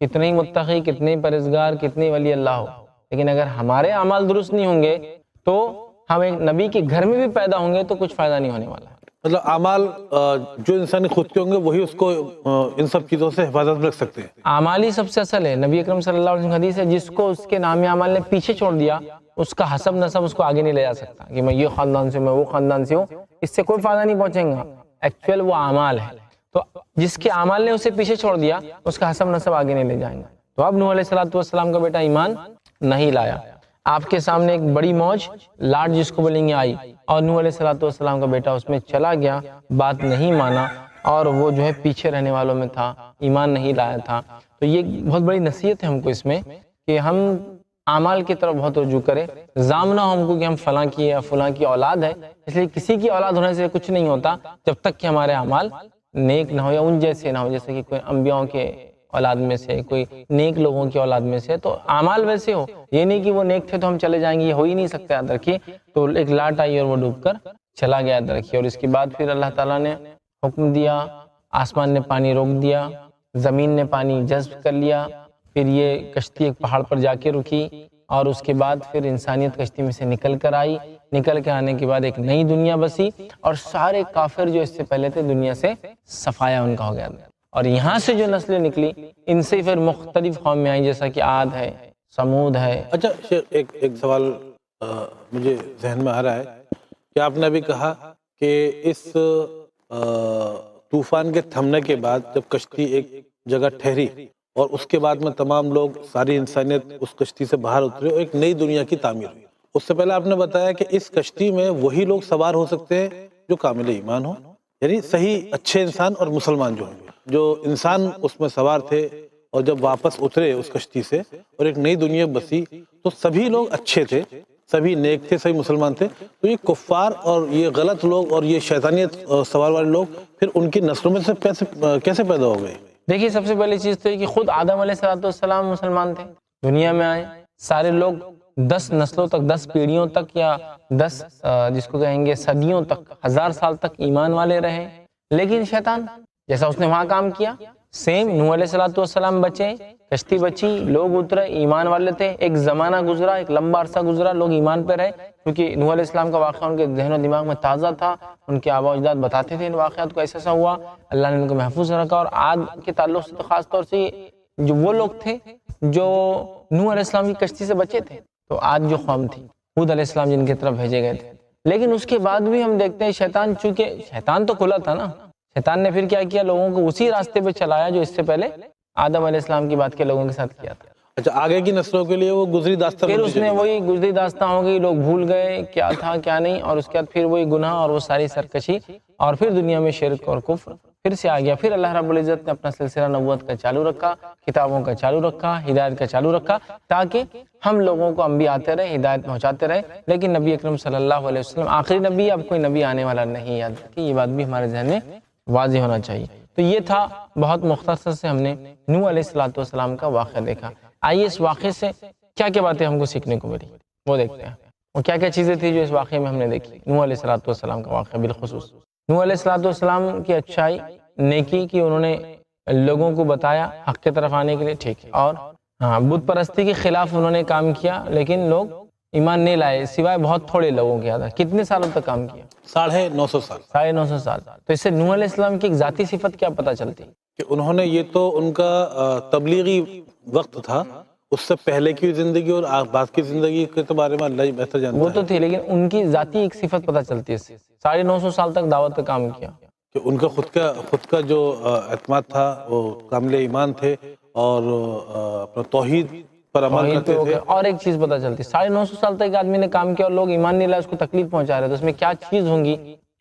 کتنے ہی متقی، کتنے ہی پرہیزگار، کتنے ولی اللہ ہو، لیکن اگر ہمارے اعمال درست نہیں ہوں گے تو ہم ایک نبی کے گھر میں بھی پیدا ہوں گے تو کچھ فائدہ نہیں ہونے والا ہے. مطلب اعمال جو انسانی خود کے ہوں گے وہی اس کو ان سب چیزوں سے حفاظت میں رکھ سکتے ہیں. اعمال ہی سب سے اصل ہے. نبی اکرم صلی اللہ علیہ وسلم حدیث ہے، جس کو اس کے نام اعمال نے پیچھے چھوڑ دیا اس کا حسب نسب اس کو آگے نہیں لے جا سکتا کہ میں یہ خاندان سے، میں وہ خاندان سے ہوں، اس سے کوئی فائدہ نہیں پہنچیں گا. ایکچوئل وہ اعمال ہے. تو جس کے اعمال نے اسے پیچھے چھوڑ دیا اس کا حسب نسب آگے نہیں لے جائیں گے. تو اب نوح علیہ السلام کا بیٹا ایمان نہیں لایا. آپ کے سامنے ایک بڑی موج، لاٹ جس کو بولیں گے، آئی اور نوح علیہ السلام کا بیٹا اس میں چلا گیا، بات نہیں مانا اور وہ جو ہے پیچھے رہنے والوں میں تھا، ایمان نہیں لایا تھا. تو یہ بہت بڑی نصیحت ہے ہم کو اس میں کہ ہم اعمال کی طرف بہت رجوع کریں. ضامن ہو ہم کو کہ ہم فلاں کی یا فلاں کی اولاد ہے، اس لیے کسی کی اولاد ہونے سے کچھ نہیں ہوتا جب تک کہ ہمارے اعمال نیک نہ ہو یا ان جیسے نہ ہو، جیسے کہ کوئی انبیاءوں کے اولاد میں سے، کوئی نیک لوگوں کی اولاد میں سے. تو اعمال ویسے ہو، یہ نہیں کہ وہ نیک تھے تو ہم چلے جائیں گے، یہ ہو ہی نہیں سکتا. یاد رکھیے. تو ایک لاٹ آئی اور وہ ڈوب کر چلا گیا. یاد رکھیے. اور اس کے بعد پھر اللہ تعالیٰ نے حکم دیا، آسمان نے پانی روک دیا، زمین نے پانی جذب کر لیا. پھر یہ کشتی ایک پہاڑ پر جا کے رکی اور اس کے بعد پھر انسانیت کشتی میں سے نکل کر آئی. نکل کے آنے کے بعد ایک نئی دنیا بسی اور سارے کافر جو اس سے پہلے تھے دنیا سے صفایا ان کا ہو گیا. اور یہاں سے جو نسلیں نکلی ان سے پھر مختلف قوم میں آئی، جیسا کہ عاد ہے، سمود ہے. اچھا شیخ، ایک سوال مجھے ذہن میں آ رہا ہے کہ آپ نے ابھی کہا کہ اس طوفان کے تھمنے کے بعد جب کشتی ایک جگہ ٹھہری اور اس کے بعد میں تمام لوگ، ساری انسانیت اس کشتی سے باہر اترے اور ایک نئی دنیا کی تعمیر ہوئی۔ اس سے پہلے آپ نے بتایا کہ اس کشتی میں وہی لوگ سوار ہو سکتے ہیں جو کامل ایمان ہوں، یعنی صحیح اچھے انسان اور مسلمان جو ہوں گے۔ جو انسان اس میں سوار تھے اور جب واپس اترے اس کشتی سے اور ایک نئی دنیا بسی، تو سبھی لوگ اچھے تھے، سبھی نیک تھے، سبھی مسلمان تھے۔ تو یہ کفار اور یہ غلط لوگ اور یہ شیطانیت سوار والے لوگ پھر ان کی نسلوں میں سے کیسے پیدا ہو گئے؟ دیکھیے سب سے پہلی چیز تو یہ کہ خود آدم علیہ السلام مسلمان تھے، دنیا میں آئے، سارے لوگ 10 نسلوں تک، 10 پیڑھیوں تک، یا 10 جس کو کہیں گے صدیوں تک، 1000 سال تک ایمان والے رہے۔ لیکن شیطان جیسا اس نے وہاں کام کیا، سیم نوح علیہ السلام بچے، کشتی بچی، لوگ اترے، ایمان والے تھے، ایک زمانہ گزرا، ایک لمبا عرصہ گزرا، لوگ ایمان پہ رہے، کیونکہ نوح علیہ السلام کا واقعہ ان کے ذہن و دماغ میں تازہ تھا، ان کے آباء و اجداد بتاتے تھے ان واقعات کو، ایسا ہوا، اللہ نے ان کو محفوظ رکھا۔ اور عاد کے تعلق سے تو خاص طور سے جو وہ لوگ تھے جو نوح علیہ السلام کی کشتی سے بچے تھے، تو عاد جو قوم تھی، ہود علیہ السلام جن کی طرف بھیجے گئے تھے۔ لیکن اس کے بعد بھی ہم دیکھتے ہیں شیطان، چونکہ شیطان تو کھلا تھا نا، شیطان نے پھر کیا کیا، لوگوں کو اسی راستے پہ چلایا جو اس سے پہلے آدم علیہ السلام کی بات کے لوگوں کے ساتھ کیا تھا۔ اچھا، آگے کی نسلوں کے لیے وہ گزری داستان پھر اس نے وہی گزری داستان ہو گئی، لوگ بھول گئے کیا تھا کیا نہیں، اور اس کے بعد پھر وہی گناہ اور وہ ساری سرکشی، اور پھر دنیا میں شرک اور کفر پھر سے آ گیا۔ پھر اللہ رب العزت نے اپنا سلسلہ نبوت کا چالو رکھا، کتابوں کا چالو رکھا، ہدایت کا چالو رکھا، تاکہ ہم لوگوں کو انبیاء آتے رہے، ہدایت پہنچاتے رہے۔ لیکن نبی اکرم صلی اللہ علیہ وسلم آخری نبی، اب کوئی نبی آنے والا نہیں، یاد رکھیے یہ بات بھی ہمارے ذہن میں واضح ہونا چاہیے۔ تو یہ تھا بہت مختصر سے ہم نے نوح علیہ السلام کا واقعہ دیکھا۔ آئیے اس واقعے سے کیا کیا باتیں ہم کو سیکھنے کو ملی وہ دیکھتے ہیں، اور کیا کیا چیزیں تھیں جو اس واقعے میں ہم نے دیکھی۔ نوح علیہ السلام کا واقعہ بالخصوص، نوح علیہ السلام کی اچھائی، نیکی کی انہوں نے لوگوں کو بتایا حق کی طرف آنے کے لیے، ٹھیک ہے، اور بت پرستی کے خلاف انہوں نے کام کیا، لیکن لوگ ایمان نہیں لائے سوائے بہت تھوڑے لوگوں کے۔ کتنے سالوں تک کام کیا؟ 950 سال۔ 950 سال۔ تو اس سے نوح علیہ السلام کی ایک ذاتی صفت کیا پتہ چلتی؟ کہ انہوں نے، یہ تو ان کا تبلیغی وقت تھا، اس سے پہلے کی زندگی اور بعد کی زندگی کے بارے میں اللہ ہی بہتر جانتا ہے۔ وہ تو تھی، لیکن ان کی ذاتی ایک صفت پتہ چلتی ہے اس سے، 950 سال تک دعوت کا کام کیا، کہ ان کا خود کا جو اعتماد تھا، وہ کامل ایمان تھے اور اپنا توحید پر عمل کرتے تھے۔ اور ایک چیز پتہ چلتی، 950 سال تک ایک آدمی نے کام کیا اور لوگ ایمان نہیں لائے، اس کو تکلیف پہنچا رہے، تو اس میں کیا چیز ہوں گی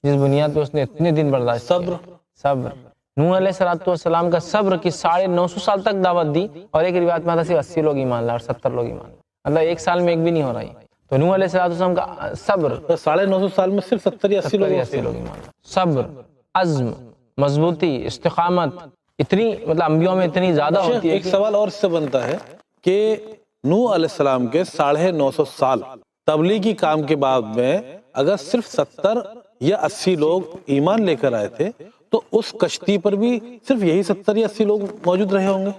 جس بنیاد پہ اس نے اتنے دن برداشت کیا؟ صبر۔ نوح علیہ السلام کا صبر کی 950 سال تک دعوت دی، اور ایک روایت میں آتا صرف 80 لوگ ایمان لائے اور 70 لوگ ایمان لائے، مطلب ایک سال میں ایک بھی نہیں ہو رہا ہے۔ تو نوح علیہ السلام کا صبر 950 سال میں صرف 70 یا 80 لوگ ایمان لائے۔ صبر، عزم، مضبوطی، استقامت، اتنی مطلب انبیاء میں اتنی زیادہ ہوتی ہے۔ ایک سوال اور اس سے بنتا ہے کہ نوح علیہ السلام کے 950 سال تبلیغی کام کے بعد میں اگر صرف 70 یا 80 لوگ ایمان لے کر آئے تھے، تو اس کشتی پر بھی صرف یہی 70 یا 80 لوگ موجود رہے ہوں گے؟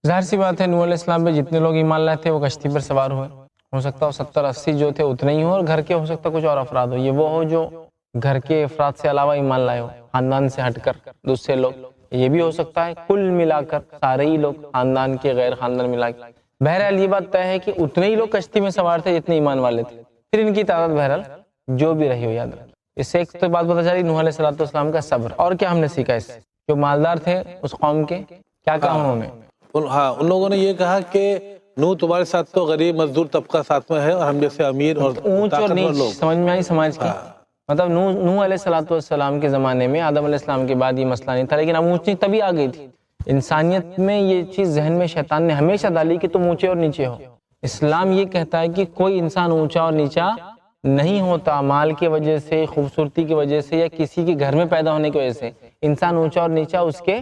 ظاہر سی بات ہے، نوح علیہ السلام پہ جتنے لوگ ایمان لائے تھے وہ کشتی پر سوار ہوئے، ہو سکتا ہے 70-80 جو تھے اتنے ہی ہوں، اور گھر کے ہو سکتا کچھ اور افراد ہو، یہ وہ ہو جو گھر کے افراد سے علاوہ ایمان لائے ہو، خاندان سے ہٹ کر دوسرے لوگ، یہ بھی ہو سکتا ہے کل ملا کر سارے ہی لوگ، خاندان کے غیر خاندان ملا کے۔ بہرحال یہ بات طے ہے کہ اتنے ہی لوگ کشتی میں سوار تھے جتنے ایمان والے تھے، پھر ان کی تعداد بہرحال جو بھی رہی ہو، یاد رکھیں۔ اس سے ایک تو بات پتہ چلی نوح علیہ السلام کا صبر، اور کیا ہم نے سیکھا اس سے؟ جو مالدار تھے اس قوم کے، کیا کہا انہوں نے؟ ان لوگوں نے یہ کہا کہ نوح تمہارے ساتھ تو غریب مزدور طبقہ ساتھ میں ہے، اور ہم جیسے امیر اور اونچ اور طاقتور نیچ لوگ، سمجھ میں آئی سماج کی؟ مطلب نوح علیہ السلام کے زمانے میں، آدم علیہ السلام کے بعد یہ مسئلہ نہیں تھا، لیکن اب اونچ نیچ تبھی آ گئی تھی۔ انسانیت میں یہ چیز ذہن میں شیطان نے ہمیشہ ڈالی کہ تم اونچے اور نیچے ہو۔ اسلام یہ کہتا ہے کہ کوئی انسان اونچا اور نیچا نہیں ہوتا، مال کی وجہ سے، خوبصورتی کی وجہ سے، یا کسی کے گھر میں پیدا ہونے کی وجہ سے۔ انسان اونچا اور نیچا اس کے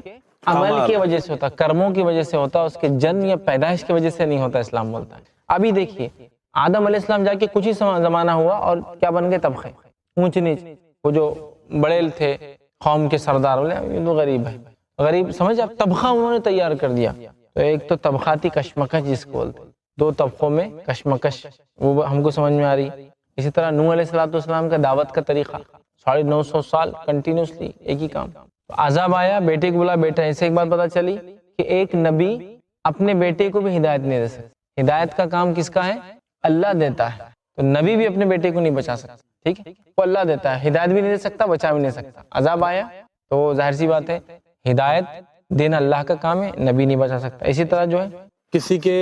عمل کی وجہ سے ہوتا، کرموں کی وجہ سے ہوتا، اس کے جن یا پیدائش کی وجہ سے نہیں ہوتا، اسلام بولتا ہے۔ ابھی دیکھیے آدم علیہ السلام جا کے کچھ ہی زمانہ ہوا اور کیا بن گئے طبقے، اونچ نیچ۔ وہ جو بڑے تھے قوم کے سردار بولے یہ تو غریب ہے، غریب سمجھ، اب طبقہ انہوں نے تیار کر دیا۔ تو ایک تو طبقاتی کشمکش جس کو بولتے، دو طبقوں میں کشمکش، وہ ہم کو سمجھ میں آ رہی۔ اسی طرح نوح علیہ السلام کا دعوت کا طریقہ، 950 سال کنٹینیوسلی ایک ہی کام۔ عذاب آیا، بیٹے کو بولا بیٹا، ایسے ایک بات پتہ چلی کہ ایک نبی اپنے بیٹے کو بھی ہدایت نہیں دے سکتا، ہدایت کا کام کس کا ہے؟ اللہ دیتا ہے۔ تو نبی بھی اپنے بیٹے کو نہیں بچا سکتا، ٹھیک ہے، وہ اللہ دیتا ہے، ہدایت بھی نہیں دے سکتا، بچا بھی نہیں سکتا۔ عذاب آیا تو ظاہر سی بات ہے ہدایت دینا اللہ کا کام ہے، نبی نہیں بچا سکتا۔ اسی طرح جو ہے کسی کے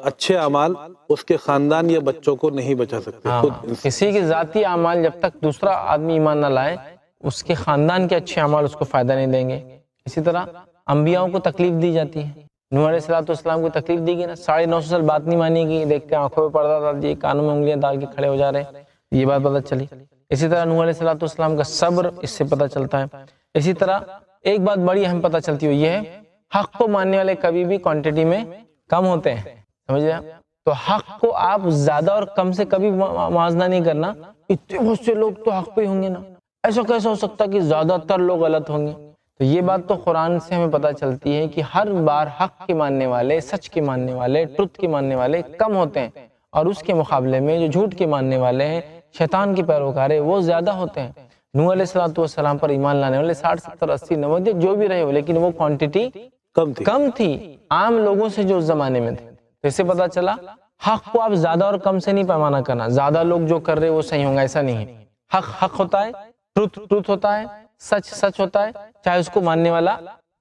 اچھے اعمال اس کے خاندان یا بچوں کو نہیں بچا سکتے، خود کسی کے ذاتی اعمال جب تک دوسرا آدمی ایمان نہ لائے اس کے خاندان کے اچھے اعمال اس کو فائدہ نہیں دیں گے۔ اسی طرح انبیاء کو تکلیف دی جاتی ہے، نوح علیہ السلام کو تکلیف دی گئی نا، 950 سال بات نہیں مانی گئی، دیکھتے آنکھوں پہ پردہ ڈال دیے، کانوں میں انگلیاں ڈال کے کھڑے ہو جا رہے ہیں، یہ بات پتہ چلی۔ اسی طرح نوح علیہ السلام کا صبر اس سے پتہ چلتا ہے۔ اسی طرح ایک بات بڑی اہم پتہ چلتی ہے، یہ ہے حق کو ماننے والے کبھی بھی کوانٹٹی میں کم ہوتے ہیں، سمجھ گئے؟ تو حق کو آپ زیادہ اور کم سے کبھی موازنہ نہیں کرنا، اتنے بہت سے لوگ تو حق پہ ہوں گے نا، ایسا کیسا ہو سکتا کہ زیادہ تر لوگ غلط ہوں گے؟ تو یہ بات تو قرآن سے ہمیں پتہ چلتی ہے کہ ہر بار حق کے ماننے والے، سچ کے ماننے والے، ٹروتھ کے ماننے والے کم ہوتے ہیں، اور اس کے مقابلے میں جو جھوٹ کے ماننے والے ہیں، شیطان کے پیروکار ہیں، وہ زیادہ ہوتے ہیں۔ نوح علیہ السلام پر ایمان لانے والے 60 70 80 90 جو بھی رہے ہو، لیکن وہ کوانٹٹی کم تھی عام لوگوں سے جو اس زمانے میں تھے۔ تو اس سے پتہ چلا حق کو آپ زیادہ اور کم سے نہیں پیمانہ کرنا، زیادہ لوگ جو کر رہے وہ صحیح ہوں گا ایسا نہیں ہے۔ حق ہوتا ہے، ٹروتھ ہوتا ہے، سچ ہوتا ہے، چاہے اس کو ماننے والا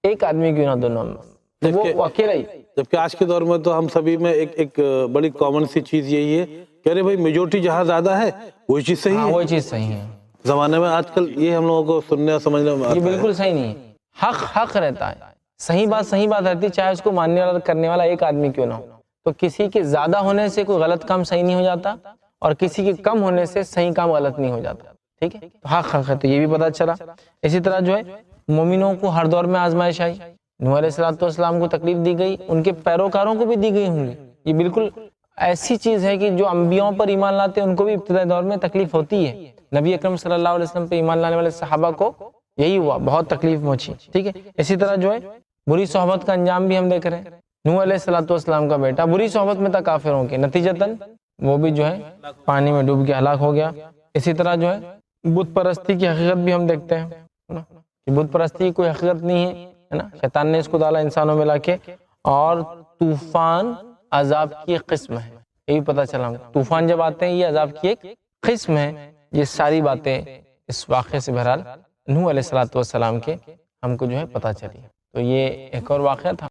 ایک آدمی کیوں نہ دونوں میں، وہ اکیلا ہی۔ جبکہ آج کے دور میں تو ہم سبھی میں ایک بڑی کامن سی چیز یہی ہے کہ ارے بھائی میجورٹی جہاں زیادہ ہے وہی چیز صحیح ہے، وہی چیز صحیح ہے۔ زمانے میں آج کل یہ ہم لوگوں کو سننے اور سمجھنے میں یہ بالکل صحیح نہیں ہے، حق رہتا ہے، صحیح بات رہتی ہے، چاہے اس کو ماننے والا کرنے والا ایک آدمی کیوں نہ ہو۔ تو کسی کے زیادہ ہونے سے کوئی غلط کام صحیح نہیں ہو جاتا، اور کسی کے کم ہونے سے صحیح کام غلط نہیں ہو جاتا، ٹھیک ہے؟ تو حق ہے، تو یہ بھی پتہ چلا۔ اسی طرح جو ہے مومنوں کو ہر دور میں آزمائش آئی، نوح علیہ السلام کو تکلیف دی گئی، ان کے پیروکاروں کو بھی دی گئی ہوں گی۔ یہ بالکل ایسی چیز ہے کہ جو انبیاءوں پر ایمان لاتے ہیں ان کو بھی ابتدائی دور میں تکلیف ہوتی ہے۔ نبی اکرم صلی اللہ علیہ وسلم پہ ایمان لانے والے صحابہ کو یہی ہوا، بہت تکلیف پہنچی، ٹھیک ہے؟ اسی طرح جو ہے بری صحبت کا انجام بھی ہم دیکھ رہے ہیں۔ نوح علیہ السلام کا بیٹا بری صحبت میں تھا کافروں کے، نتیجتاً وہ بھی جو ہے پانی میں ڈوب کے ہلاک ہو گیا۔ اسی طرح جو ہے بت پرستی کی حقیقت بھی ہم دیکھتے ہیں کہ بت پرستی کی کوئی حقیقت نہیں ہے نا، شیطان نے اس کو ڈالا انسانوں میں لا کے، اور طوفان عذاب کی ایک قسم ہے، یہ بھی پتہ چلا۔ طوفان جب آتے ہیں یہ عذاب کی ایک قسم ہے۔ یہ ساری باتیں اس واقعے سے بہرحال نوح علیہ السلام کے ہم کو جو ہے پتہ چلی۔ تو یہ ایک اور واقعہ تھا۔